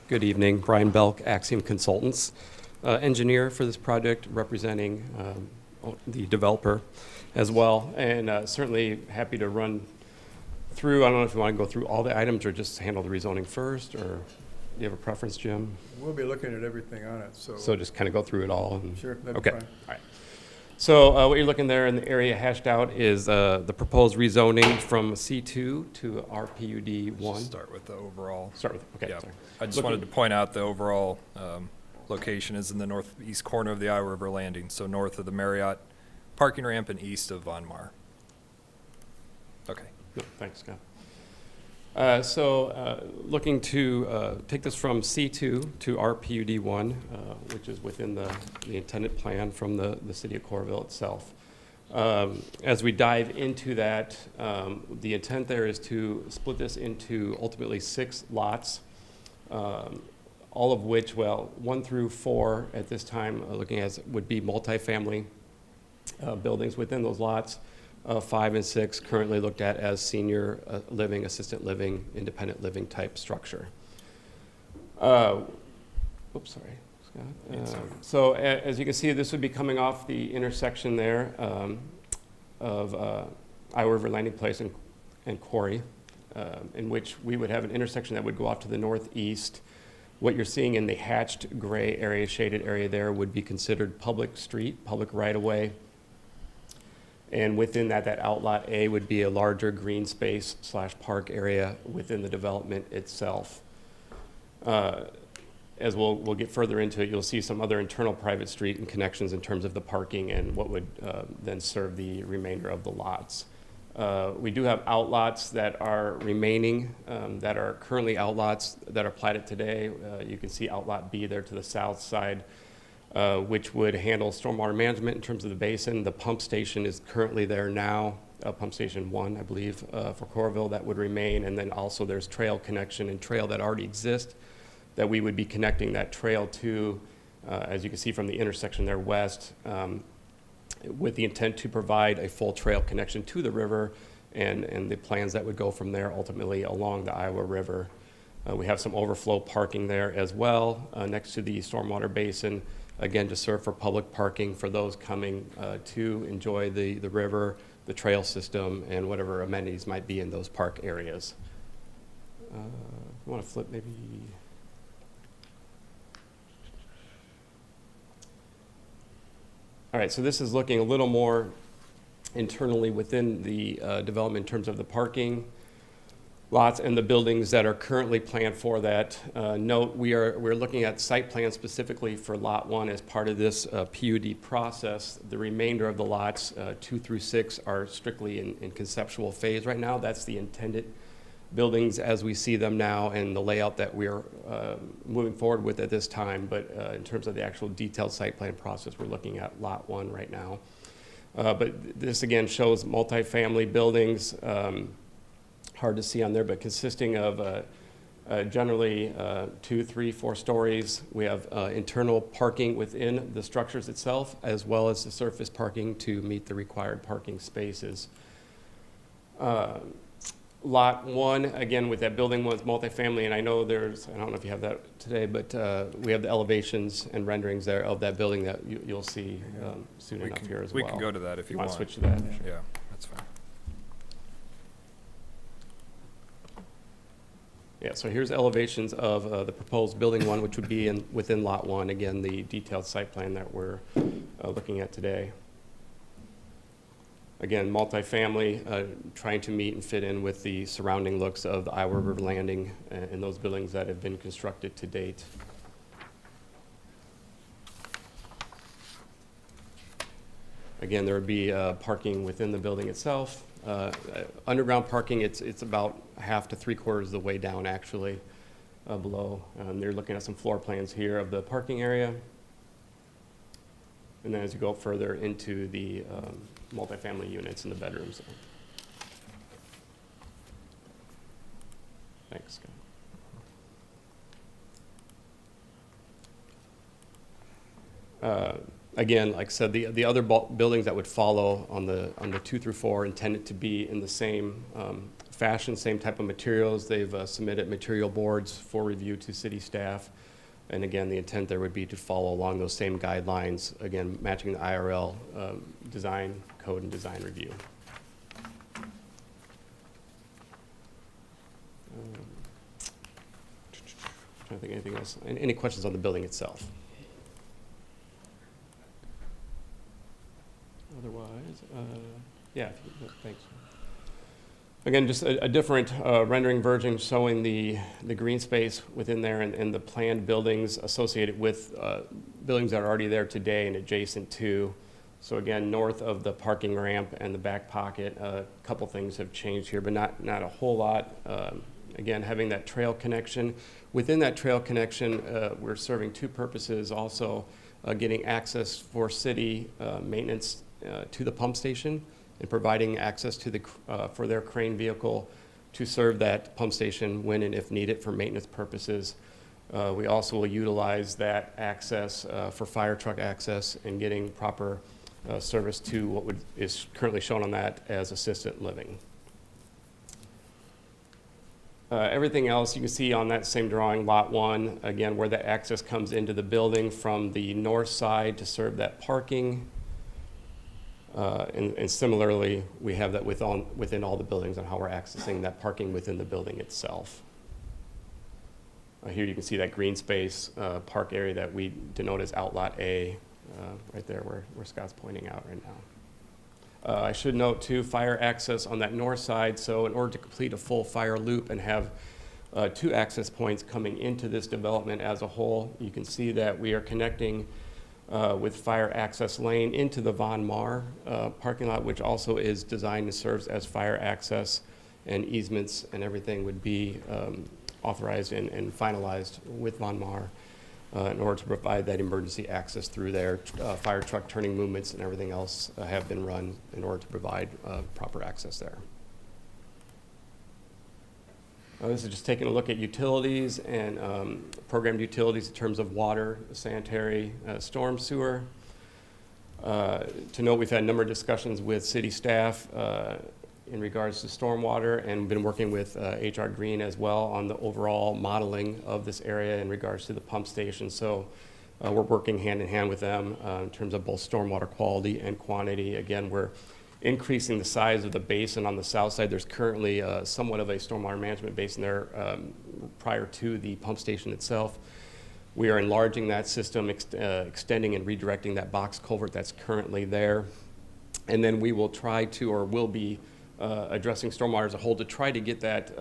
Good evening, Brian Belk, Axiom Consultants, engineer for this project, representing the developer as well, and certainly happy to run through. I don't know if you want to go through all the items or just handle the rezoning first, or do you have a preference, Jim? We'll be looking at everything on it, so. So just kind of go through it all. And, Sure, that'd be okay. fine. All right. So what you're looking there in the area hashed out is the proposed rezoning from C2 to RPUD1. Just start with the overall. Start with, okay, Yeah. sorry. I just wanted to point out the overall location is in the northeast corner of the Iowa River Landing, so north of the Marriott parking ramp and east of Von Mar. Okay. No, thanks, Scott. Looking to take this from C2 to RPUD1, which is within the intended plan from the city of Coralville itself. As we dive into that, the intent there is to split this into ultimately 6 lots, all of which, well, 1 through 4 at this time, looking as would be multifamily buildings within those lots. 5 and 6 currently looked at as senior living, assisted living, independent living type structure. Oops, sorry, Scott. As you can see, this would be coming off the intersection there of Iowa River Landing Place and Quarry, in which we would have an intersection that would go off to the northeast. What you're seeing in the hatched gray area, shaded area there, would be considered public street, public right-of-way. And within that outlot A would be a larger green space / park area within the development itself. As we'll get further into it, you'll see some other internal private street and connections in terms of the parking and what would then serve the remainder of the lots. We do have outlots that are remaining, that are currently outlots that are platted today. You can see outlot B there to the south side, which would handle stormwater management in terms of the basin. The pump station is currently there now, pump station 1, I believe, for Coralville, that would remain. And then also there's trail connection and trail that already exist that we would be connecting that trail to, as you can see from the intersection there west, with the intent to provide a full trail connection to the river and the plans that would go from there ultimately along the Iowa River. We have some overflow parking there as well, next to the stormwater basin, again, to serve for public parking for those coming to enjoy the river, the trail system, and whatever amenities might be in those park areas. If you want to flip maybe. All right, so this is looking a little more internally within the development in terms of the parking lots and the buildings that are currently planned for that. Note, we're looking at site plans specifically for Lot 1 as part of this PUD process. The remainder of the lots, 2 through 6, are strictly in conceptual phase right now. That's the intended buildings as we see them now and the layout that we're moving forward with at this time. But in terms of the actual detailed site plan process, we're looking at Lot 1 right now. But this again shows multifamily buildings, hard to see on there, but consisting of generally 2, 3, 4 stories. We have internal parking within the structures itself, as well as the surface parking to meet the required parking spaces. Lot 1, again, with that building was multifamily, and I know there's, I don't know if you have that today, but we have the elevations and renderings there of that building that you'll see soon enough here as well. We can go to that if you want. Switch to that? Yeah, that's fine. Yeah, so here's elevations of the proposed building 1, which would be within Lot 1. Again, the detailed site plan that we're looking at today. Again, multifamily, trying to meet and fit in with the surrounding looks of the Iowa River Landing and those buildings that have been constructed to date. Again, there would be parking within the building itself. Underground parking, it's about half to 3/4 of the way down actually below. They're looking at some floor plans here of the parking area. and then as you go further into the multifamily units in the bedrooms. Thanks, Scott. Again, like I said, the other buildings that would follow on the 2 through 4 intended to be in the same fashion, same type of materials. They've submitted material boards for review to city staff. And again, the intent there would be to follow along those same guidelines, again, matching the IRL design code and design review. Trying to think of anything else. Any questions on the building itself? Otherwise, yeah, thanks. Again, just a different rendering version showing the green space within there and the planned buildings associated with buildings that are already there today and adjacent to. So again, north of the parking ramp and the back pocket, a couple things have changed here, but not a whole lot. Again, having that trail connection. Within that trail connection, we're serving two purposes also, getting access for city maintenance to the pump station and providing access to for their crane vehicle to serve that pump station when and if needed for maintenance purposes. We also will utilize that access for fire truck access and getting proper service to what is currently shown on that as assisted living. Everything else you can see on that same drawing, lot 1, again, where that access comes into the building from the north side to serve that parking. And similarly, we have that within all the buildings on how we're accessing that parking within the building itself. Here you can see that green space park area that we denote as Outlot A, right there where Scott's pointing out right now. I should note too, fire access on that north side. So in order to complete a full fire loop and have 2 access points coming into this development as a whole, you can see that we are connecting with fire access lane into the Von Mar parking lot, which also is designed and serves as fire access, and easements and everything would be authorized and finalized with Von Mar in order to provide that emergency access through there. Fire truck turning movements and everything else have been run in order to provide proper access there. This is just taking a look at utilities and programmed utilities in terms of water, sanitary, storm sewer. To note, we've had a number of discussions with city staff in regards to stormwater, and been working with HR Green as well on the overall modeling of this area in regards to the pump station. So we're working hand in hand with them in terms of both stormwater quality and quantity. Again, we're increasing the size of the basin on the south side. There's currently somewhat of a stormwater management basin there prior to the pump station itself. We are enlarging that system, extending and redirecting that box culvert that's currently there. And then we will try to, or will be, addressing stormwater as a whole to try to get that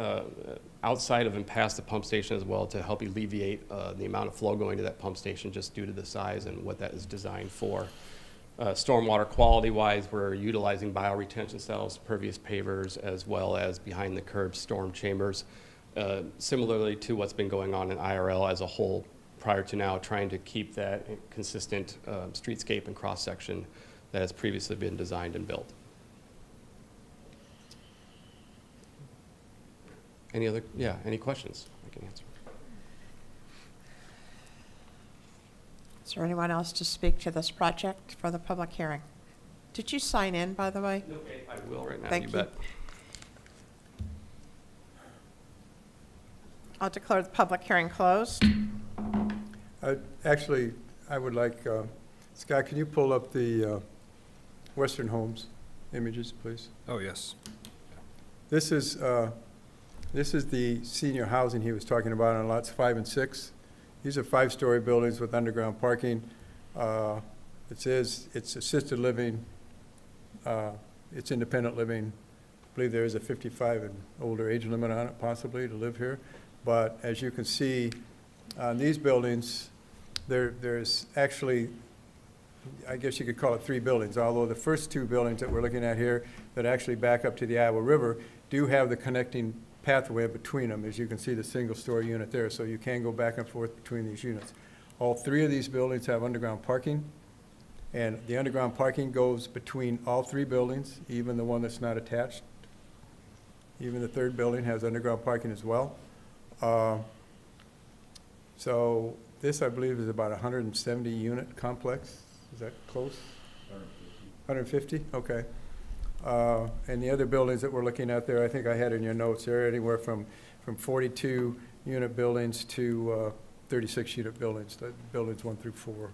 outside of and past the pump station as well, to help alleviate the amount of flow going to that pump station just due to the size and what that is designed for. Stormwater quality-wise, we're utilizing bioretention cells, pervious pavers, as well as behind-the-curb storm chambers, similarly to what's been going on in IRL as a whole prior to now, trying to keep that consistent streetscape and cross-section that has previously been designed and built. Any questions I can answer? Is there anyone else to speak to this project for the public hearing? Did you sign in, by the way? Okay, I will right now, Thank you you. bet. I'll declare the public hearing closed. Actually, I would like, Scott, can you pull up the Western Homes images, please? Oh, yes. This is the senior housing he was talking about on lots 5 and 6. These are 5-story buildings with underground parking. It says it's assisted living, it's independent living. I believe there is a 55 and older age limit on it possibly to live here. But as you can see, on these buildings, there's actually, I guess you could call it 3 buildings, although the first 2 buildings that we're looking at here that actually back up to the Iowa River do have the connecting pathway between them. As you can see, the single-story unit there, so you can go back and forth between these units. All 3 of these buildings have underground parking. And the underground parking goes between all three buildings, even the one that's not attached. Even the third building has underground parking as well. So this, I believe, is about a 170-unit complex. Is that close? 150? Okay. And the other buildings that we're looking at there, I think I had in your notes, they're anywhere from 42-unit buildings to 36-unit buildings, buildings 1 through 4.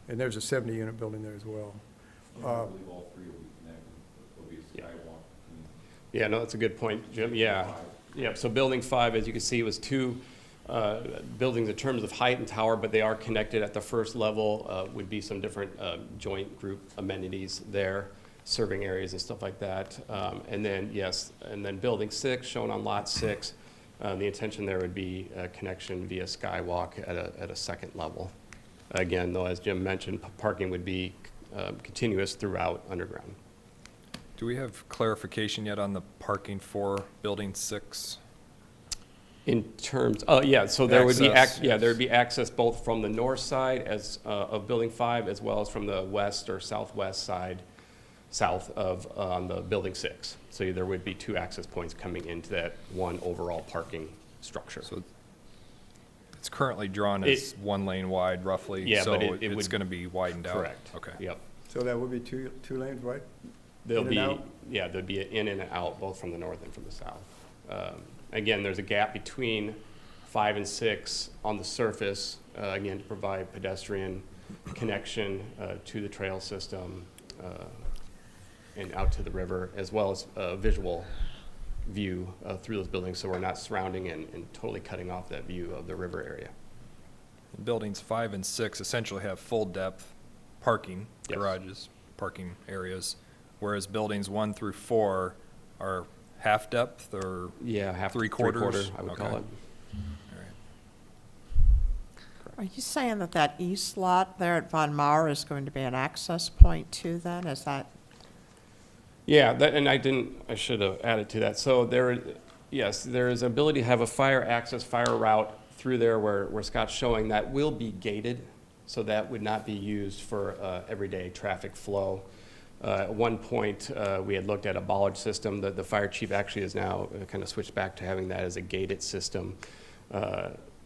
And there's a 70-unit building there as well. I believe all three will be connected. There'll be a skywalk. Yeah, no, that's a good point, Jim. Yeah. Yeah, so building 5, as you can see, was 2 buildings in terms of height and tower, but they are connected at the first level. Would be some different joint group amenities there, serving areas and stuff like that. And then, yes, and then building 6, shown on lot 6, the intention there would be a connection via skywalk at a second level. Again, though, as Jim mentioned, parking would be continuous throughout underground. Do we have clarification yet on the parking for building 6? In terms, yeah, so there would be, Access, yeah, yes. there would be access both from the north side as, of building 5, as well as from the west or southwest side, south of, the building 6. So there would be 2 access points coming into that one overall parking structure. So it's currently drawn as 1 lane wide roughly, Yeah, so but it it's would- going to be widened out? Correct. Okay. Yep. So that would be two lanes, right? There'll In be, and out? yeah, there'd be an in and an out, both from the north and from the south. Again, there's a gap between 5 and 6 on the surface, again, to provide pedestrian connection to the trail system and out to the river, as well as a visual view through those buildings, so we're not surrounding and totally cutting off that view of the river area. Buildings 5 and 6 essentially have full depth parking, Yes. garages, parking areas, whereas buildings 1 through 4 are half depth or Yeah, half to 3/4, three-quarter, I would call Okay. it. All right. Are you saying that that east lot there at Von Maur is going to be an access point too then? Is that? Yeah, that, and I should have added to that. So there, yes, there is ability to have a fire access, fire route through there where Scott's showing that will be gated. So that would not be used for everyday traffic flow. At one point, we had looked at a bollard system. The fire chief actually has now kind of switched back to having that as a gated system,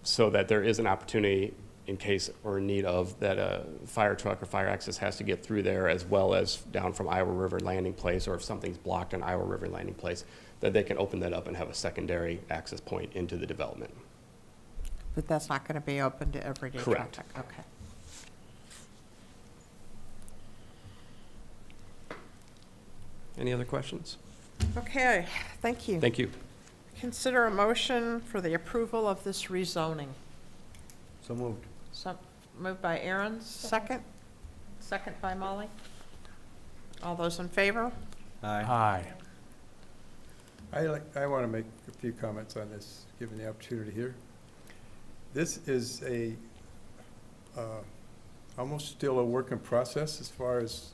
so that there is an opportunity in case or in need of that a fire truck or fire access has to get through there, as well as down from Iowa River Landing Place, or if something's blocked on Iowa River Landing Place, that they can open that up and have a secondary access point into the development. But that's not going to be open to everyday Correct. traffic? Okay. Any other questions? Okay, thank you. Thank you. Consider a motion for the approval of this rezoning. So moved. So, moved by Aaron, second? Second by Molly? All those in favor? Aye. I want to make a few comments on this, given the opportunity here. This is almost still a work in process as far as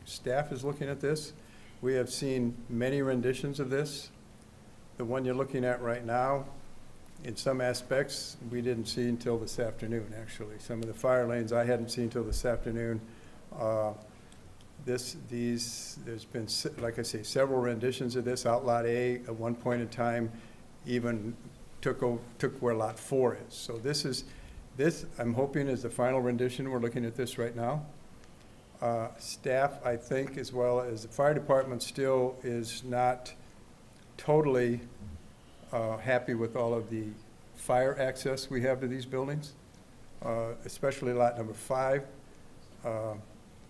staff is looking at this. We have seen many renditions of this. The one you're looking at right now, in some aspects, we didn't see until this afternoon, actually. Some of the fire lanes I hadn't seen until this afternoon. There's been, like I say, several renditions of this. Outlot A, at one point in time, even took where Lot 4 is. So this, I'm hoping, is the final rendition. We're looking at this right now. Staff, I think, as well as the fire department, still is not totally happy with all of the fire access we have to these buildings, especially lot number 5.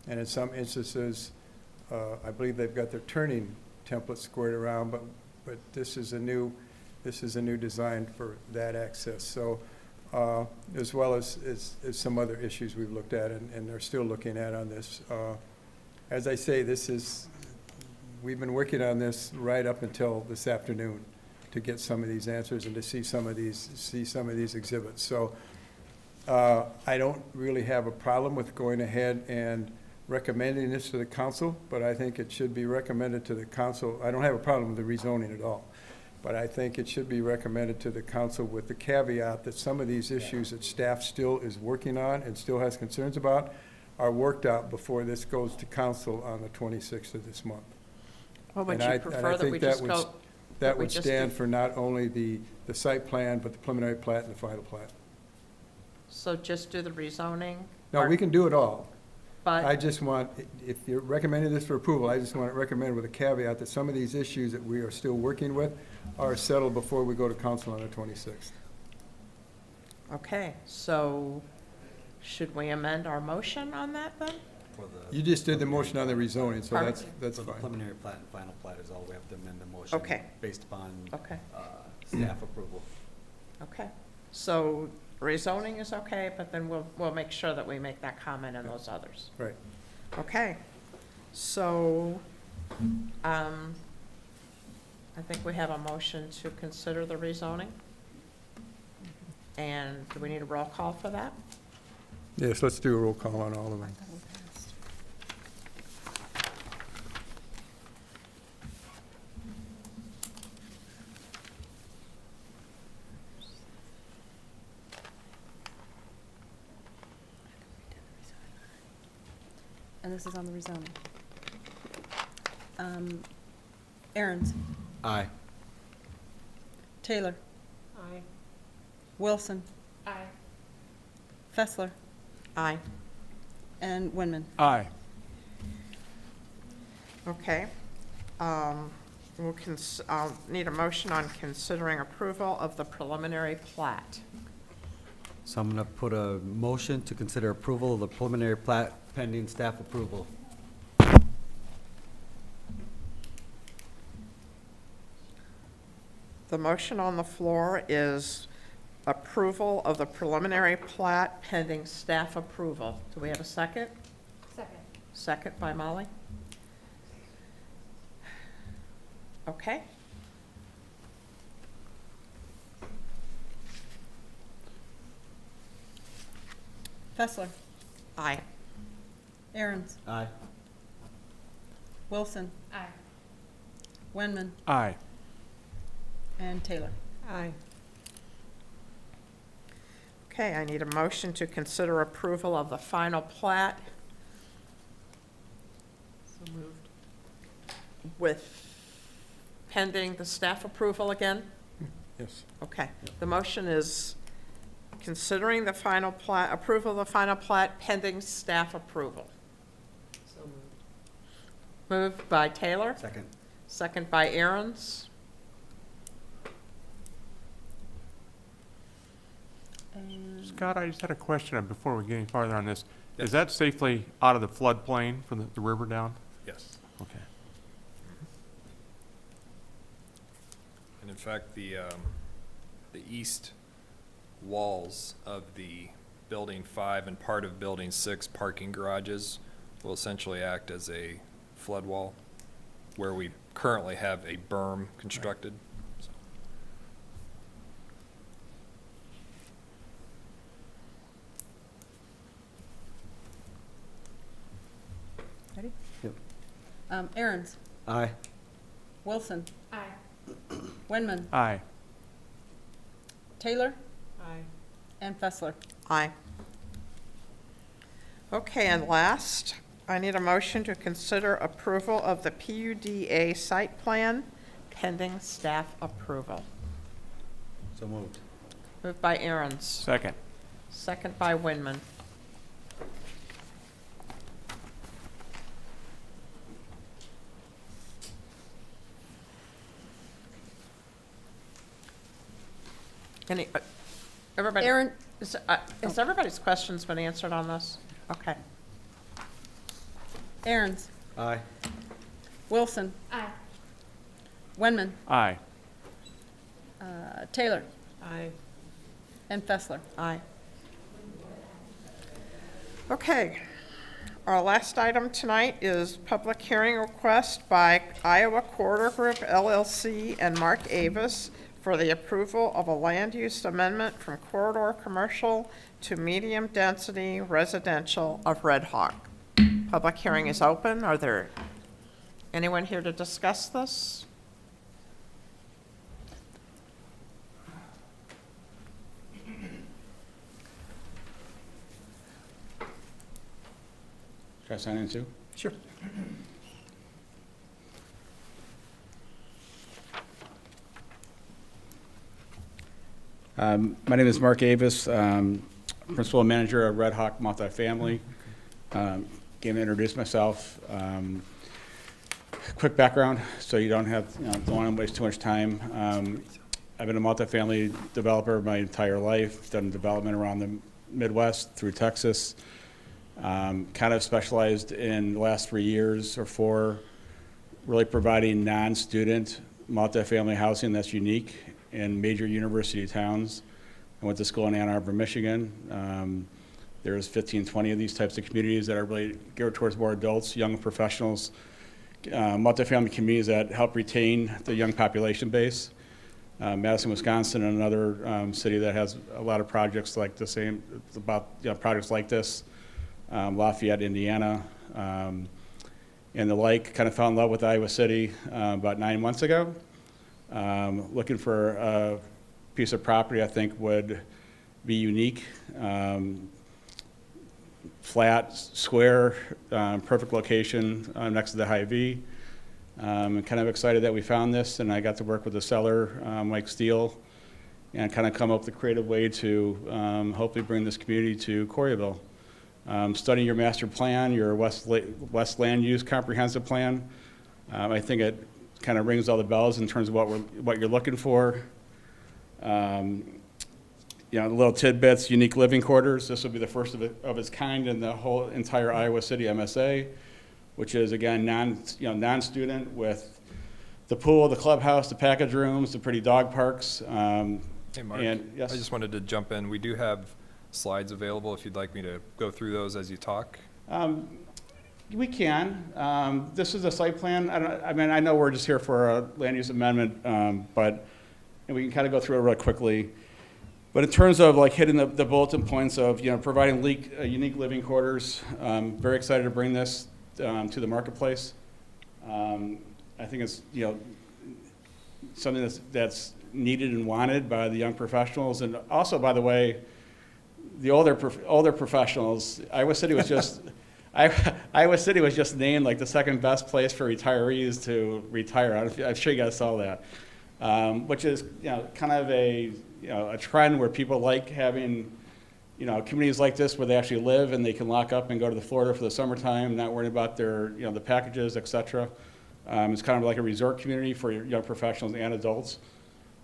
And in some instances, I believe they've got their turning template squared around, but this is a new design for that access. So, as well as some other issues we've looked at and are still looking at on this. As I say, we've been working on this right up until this afternoon to get some of these answers and to see some of these exhibits. So I don't really have a problem with going ahead and recommending this to the council, but I think it should be recommended to the council. I don't have a problem with the rezoning at all, but I think it should be recommended to the council with the caveat that some of these issues that staff still is working on and still has concerns about are worked out before this goes to council on the 26th of this month. Well, would And you I prefer that think we just would go? s- That we would just stand do- for not only the site plan, but the preliminary plat and the final plat. So just do the rezoning? No, or- we can do it all. I But, just want, if you're recommending this for approval, I just want to recommend with a caveat that some of these issues that we are still working with are settled before we go to council on the 26th. okay, so should we amend our motion on that then? You just did the motion on the rezoning, so Pardon? that's So the fine. preliminary plat and final plat is all we have to amend the motion. Okay. Based upon Okay. staff approval. Okay, so rezoning is okay, but then we'll make sure that we make that comment in those others. Right. Okay, so, I think we have a motion to consider the rezoning. And do we need a roll call for that? Yes, let's do a roll call on all of them. And this is on the rezoning. Aaron's, Aye. Taylor, Aye. Wilson. Aye. Fessler, Aye. and Winman. Aye. Okay. I'll need a motion on considering approval of the preliminary plat. So I'm going to put a motion to consider approval of the preliminary plat pending staff approval. The motion on the floor is approval of the preliminary plat pending staff approval. Do we have a second? Second. Second by Molly. Okay. Fessler, Aye. Aaron's, Aye. Wilson. Aye. Winman, Aye. and Taylor. Aye. Okay, I need a motion to consider approval of the final plat So moved. with pending the staff approval again? Yes. Okay, the motion is considering the final plat, approval of the final plat pending staff approval. So moved. Moved by Taylor, Second. second by Aaron's. And Scott, I just had a question before we get any farther on this. Is that safely out of the floodplain from the river down? Yes. Okay. And in fact, the east walls of the Building 5 and part of Building 6 parking garages will essentially act as a flood wall where we currently have a berm constructed. So, ready? Yep. Aaron's, Aye. Wilson, Aye. Winman, Aye. Taylor, Aye. and Fessler. Aye. Okay, and last, I need a motion to consider approval of the PUD-A site plan pending staff approval. So moved. Moved by Aaron's, Second. second by Winman. Any, everybody? Aaron, Is everybody's questions been answered on this? Okay. Aaron's, Aye. Wilson, Aye. Winman, Aye. Taylor, Aye. and Fessler. Aye. Okay. Our last item tonight is public hearing request by Iowa Corridor Group LLC and Mark Avis for the approval of a land use amendment from corridor commercial to medium density residential of Redhawk. Public hearing is open. Are there anyone here to discuss this? Should I sign in too? Sure. My name is Mark Avis, Principal and Manager of Redhawk Multifamily. Came to introduce myself. Quick background, so you don't want to waste too much time. I've been a multifamily developer my entire life, done development around the Midwest through Texas. Kind of specialized in the last 3 years or 4, really providing non-student multifamily housing that's unique in major university towns. I went to school in Ann Arbor, Michigan. There's 15, 20 of these types of communities that are really geared towards more adults, young professionals, multifamily communities that help retain the young population base. Madison, Wisconsin, another city that has a lot of projects like the same, projects like this. Lafayette, Indiana, and the like. Kind of fell in love with Iowa City about 9 months ago. Looking for a piece of property I think would be unique. Flat, square, perfect location next to the Hy-Vee. I'm kind of excited that we found this, and I got to work with the seller, Mike Steele, and kind of come up with a creative way to hopefully bring this community to Coralville. Studying your master plan, your West Land Use Comprehensive Plan, I think it kind of rings all the bells in terms of what you're looking for. Little tidbits, unique living quarters. This will be the first of its kind in the whole entire Iowa City MSA, which is again non-student with the pool, the clubhouse, the package rooms, the pretty dog parks. Hey, Mark, yes? I just wanted to jump in. We do have slides available if you'd like me to go through those as you talk. We can. This is a site plan. I know we're just here for a land use amendment, but we can kind of go through it real quickly. But in terms of like hitting the bulletin points of providing unique living quarters, very excited to bring this to the marketplace. I think it's something that's needed and wanted by the young professionals, and also, by the way, the older professionals. Iowa City was just Iowa City was just named like the second best place for retirees to retire. I'm sure you guys saw that, which is kind of a trend where people like having communities like this where they actually live and they can lock up and go to the Florida for the summertime, not worrying about their the packages, etc. It's kind of like a resort community for young professionals and adults,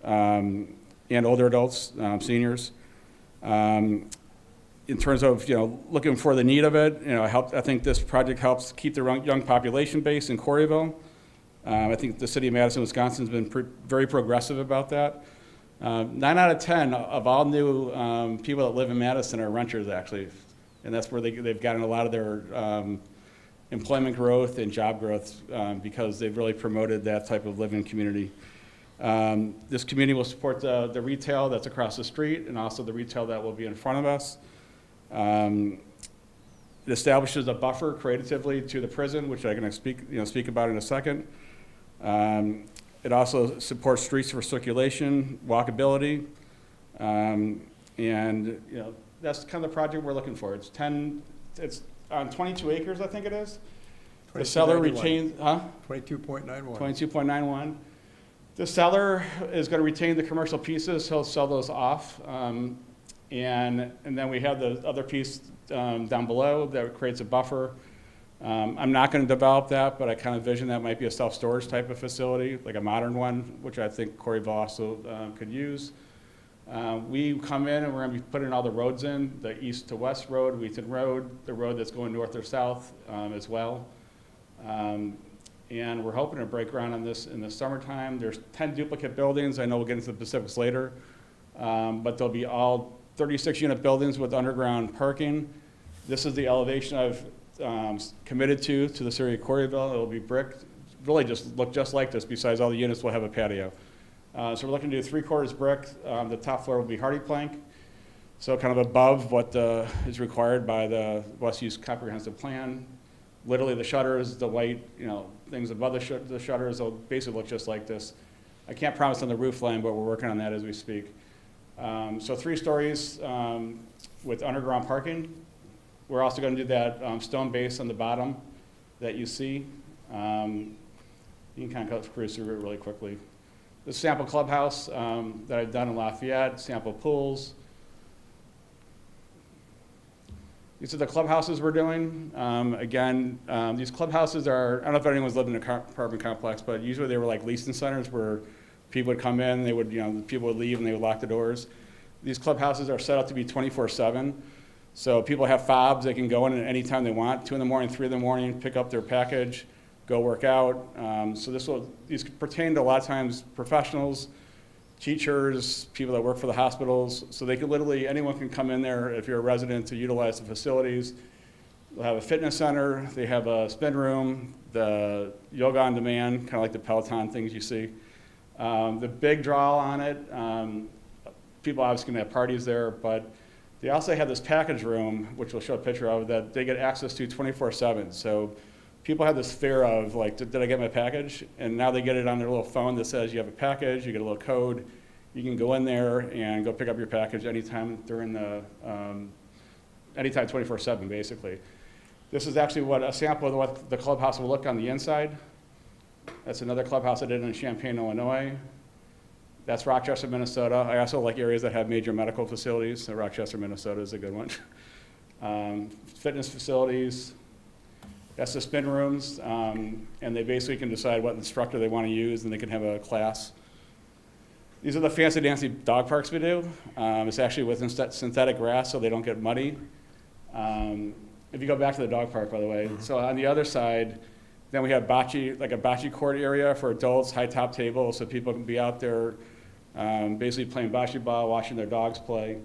and older adults, seniors. In terms of looking for the need of it, I think this project helps keep the young population base in Coralville. I think the city of Madison, Wisconsin has been very progressive about that. 9 out of 10 of all new people that live in Madison are renters, actually, and that's where they've gotten a lot of their employment growth and job growth because they've really promoted that type of living community. This community will support the retail that's across the street and also the retail that will be in front of us. It establishes a buffer creatively to the prison, which I'm going to speak about in a second. It also supports streets for circulation, walkability, and that's kind of the project we're looking for. It's on 22 acres, I think it is. The seller retains, 22.91. 22.91. The seller is going to retain the commercial pieces. He'll sell those off. And then we have the other piece down below that creates a buffer. I'm not going to develop that, but I kind of envision that might be a self-storage type of facility, like a modern one, which I think Coralville also could use. We come in and we're going to be putting all the roads in, the east to west road, Wheaton Road, the road that's going north or south as well. And we're hoping to break ground on this in the summertime. There's 10 duplicate buildings. I know we'll get into the specifics later, but they'll be all 36-unit buildings with underground parking. This is the elevation I've committed to the city of Coralville. It'll be bricked, really just look just like this. Besides all the units, will have a patio. So we're looking to do 3/4 brick. The top floor will be hardy plank, so kind of above what is required by the West Use Comprehensive Plan. Literally, the shutters, the white, things above the shutters will basically look just like this. I can't promise on the roof line, but we're working on that as we speak. So 3 stories with underground parking, We're also going to do that stone base on the bottom that you see. You can kind of cruise through it really quickly. The sample clubhouse that I've done in Lafayette, sample pools. These are the clubhouses we're doing. Again, these clubhouses are, I don't know if anyone's lived in an apartment complex, but usually they were like leasing centers where people would come in, they would, people would leave and they would lock the doors. These clubhouses are set up to be 24/7. So people have fobs, they can go in at any time they want, 2 in the morning, 3 in the morning, pick up their package, go work out. So these pertain to a lot of times professionals, teachers, people that work for the hospitals. So they can literally, anyone can come in there if you're a resident to utilize the facilities. They'll have a fitness center, they have a spin room, the yoga on demand, kind of like the Peloton things you see. The big draw on it, people obviously can have parties there, but they also have this package room, which we'll show a picture of, that they get access to 24/7. So people have this fear of, like, did I get my package? And now they get it on their little phone that says you have a package, you get a little code, you can go in there and go pick up your package anytime during the, anytime 24/7, basically. This is actually a sample of what the clubhouse will look on the inside. That's another clubhouse I did in Champaign, Illinois. That's Rochester, Minnesota. I also like areas that have major medical facilities, so Rochester, Minnesota is a good one. Fitness facilities. That's the spin rooms, and they basically can decide what instructor they want to use, and they can have a class. These are the fancy dancy dog parks we do. It's actually with synthetic grass, so they don't get muddy. If you go back to the dog park, by the way. So on the other side, then we have bocce, like a bocce court area for adults, high top tables, so people can be out there basically playing bocce ball, watching their dogs play.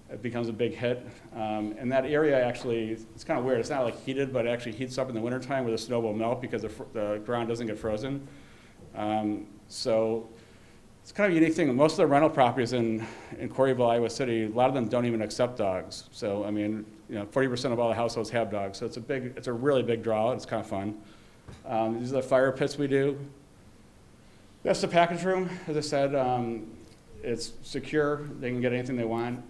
It becomes a big hit. And that area actually, it's kind of weird. It's not like heated, but it actually heats up in the wintertime where the snow will melt because the ground doesn't get frozen. So it's kind of a unique thing. Most of the rental properties in Coralville, Iowa City, a lot of them don't even accept dogs. So, I mean, 40% of all the households have dogs. So it's a really big draw. It's kind of fun. These are the fire pits we do. That's the package room. As I said, it's secure. They can get anything they want.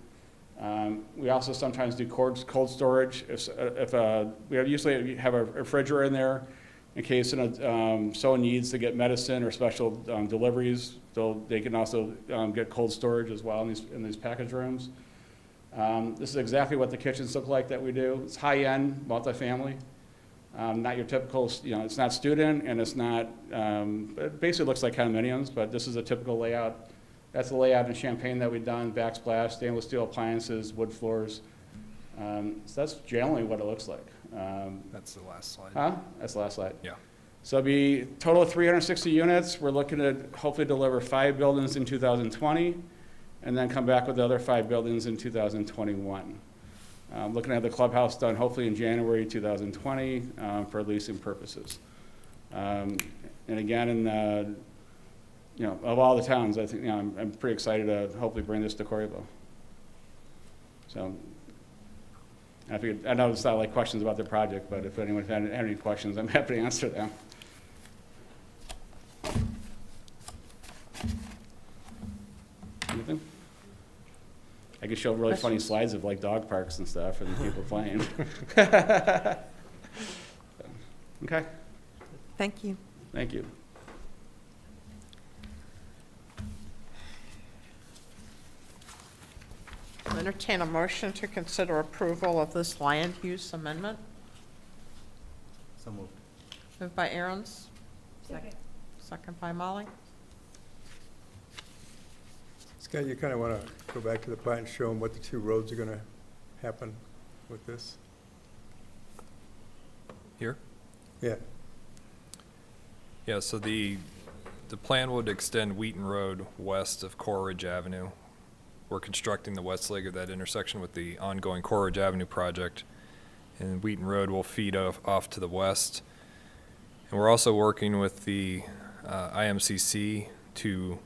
We also sometimes do cold storage. We usually have a refrigerator in there in case someone needs to get medicine or special deliveries. They can also get cold storage as well in these package rooms. This is exactly what the kitchens look like that we do. It's high-end, multifamily. Not your typical, it's not student, and it's not, it basically looks like condominiums, but this is a typical layout. That's the layout in Champaign that we've done, backsplash, stainless steel appliances, wood floors. So that's generally what it looks like. That's the last slide. Huh? That's the last slide. Yeah. So it'll be a total of 360 units. We're looking to hopefully deliver 5 buildings in 2020, and then come back with the other 5 buildings in 2021. Looking to have the clubhouse done hopefully in January 2020 for leasing purposes. And again, of all the towns, I think I'm pretty excited to hopefully bring this to Coralville. So I know it's not like questions about the project, but if anyone had any questions, I'm happy to answer them. Anything? I could show really funny slides of like dog parks and stuff and people playing. Okay. Thank you. Thank you. I'll entertain a motion to consider approval of this land use amendment. So moved. Moved by Aaron's. Second by Molly. Scott, you kind of want to go back to the plan and show them what the 2 roads are going to happen with this? Here? Yeah. Yeah, so the plan would extend Wheaton Road west of Coleridge Avenue. We're constructing the west leg of that intersection with the ongoing Coleridge Avenue project, and Wheaton Road will feed off to the west. And we're also working with the IMCC to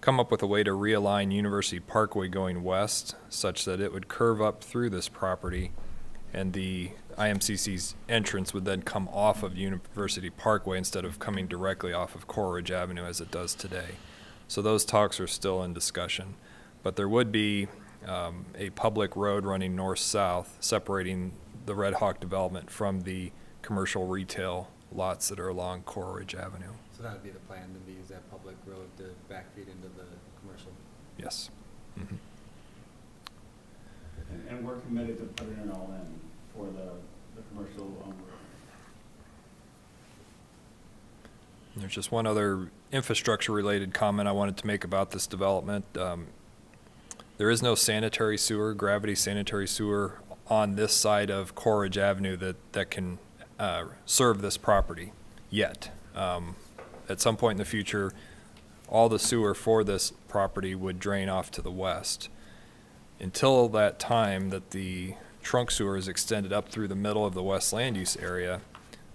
come up with a way to realign University Parkway going west such that it would curve up through this property, and the IMCC's entrance would then come off of University Parkway instead of coming directly off of Coleridge Avenue as it does today. So those talks are still in discussion. But there would be a public road running north-south separating the Redhawk development from the commercial retail lots that are along Coral Ridge Avenue. So that would be the plan, to use that public road to backfeed into the commercial. Yes. Mhm. And we're committed to putting it all in for the commercial. There's just one other infrastructure-related comment I wanted to make about this development. There is no sanitary sewer, gravity sanitary sewer on this side of Coral Ridge Avenue that can serve this property yet. At some point in the future, all the sewer for this property would drain off to the west. Until that time that the trunk sewer is extended up through the middle of the west land use area,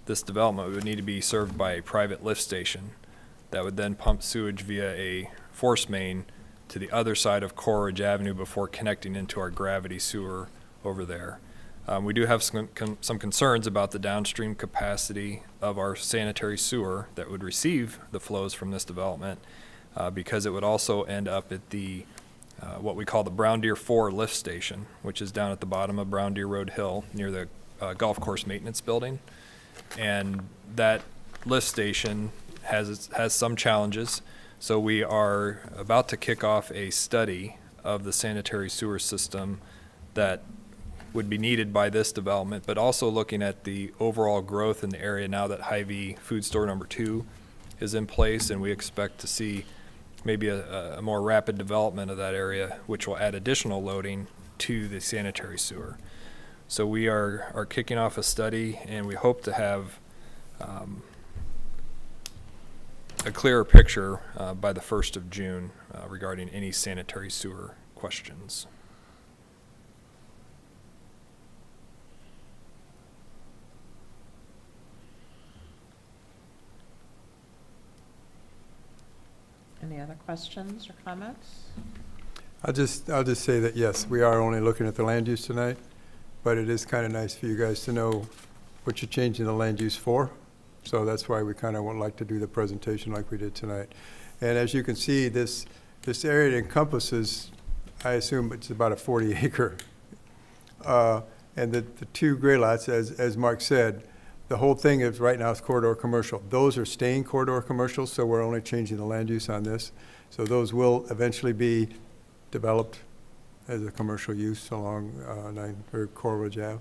this development would need to be served by a private lift station that would then pump sewage via a force main to the other side of Coral Ridge Avenue before connecting into our gravity sewer over there. We do have some concerns about the downstream capacity of our sanitary sewer that would receive the flows from this development, because it would also end up at the what we call the Brown Deer 4 lift station, which is down at the bottom of Brown Deer Road Hill near the golf course maintenance building. And that lift station has some challenges. So we are about to kick off a study of the sanitary sewer system that would be needed by this development, but also looking at the overall growth in the area now that Hy-Vee Food Store number 2 is in place, and we expect to see maybe a more rapid development of that area, which will add additional loading to the sanitary sewer. So we are kicking off a study, and we hope to have a clearer picture by the 1st of June regarding any sanitary sewer questions. Any other questions or comments? I'll just say that, yes, we are only looking at the land use tonight, but it is kind of nice for you guys to know what you're changing the land use for. So that's why we kind of would like to do the presentation like we did tonight. And as you can see, this area encompasses, I assume it's about a 40-acre. And the 2 gray lots, as Mark said, the whole thing is right now is corridor commercial. Those are staying corridor commercial, so we're only changing the land use on this. So those will eventually be developed as a commercial use along Coral Ridge Ave.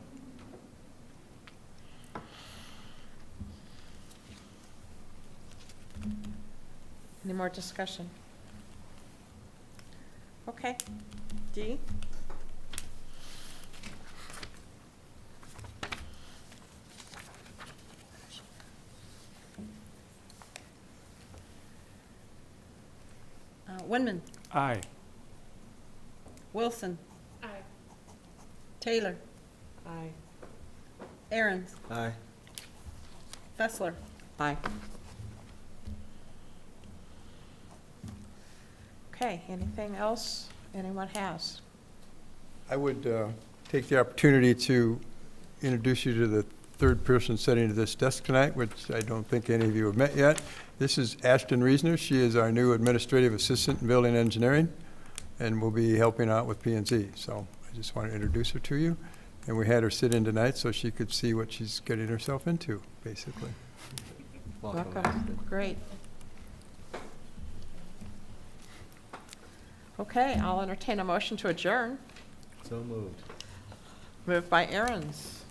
Any more discussion? Okay. Dee? Winman, Aye. Wilson. Aye. Taylor. Aye. Aaron's. Aye. Fessler. Aye. Okay, anything else anyone has? I would take the opportunity to introduce you to the third person sitting at this desk tonight, which I don't think any of you have met yet. This is Ashton Reesner. She is our new administrative assistant in building engineering, and will be helping out with P&Z. So I just want to introduce her to you. And we had her sit in tonight so she could see what she's getting herself into, basically. Welcome. Great. Okay, I'll entertain a motion to adjourn. So moved. Moved by Aaron's.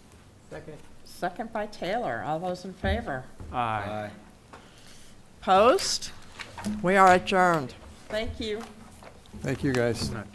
Second. Second by Taylor. All those in favor? Aye. Opposed? We are adjourned. Thank you. Thank you, guys. Not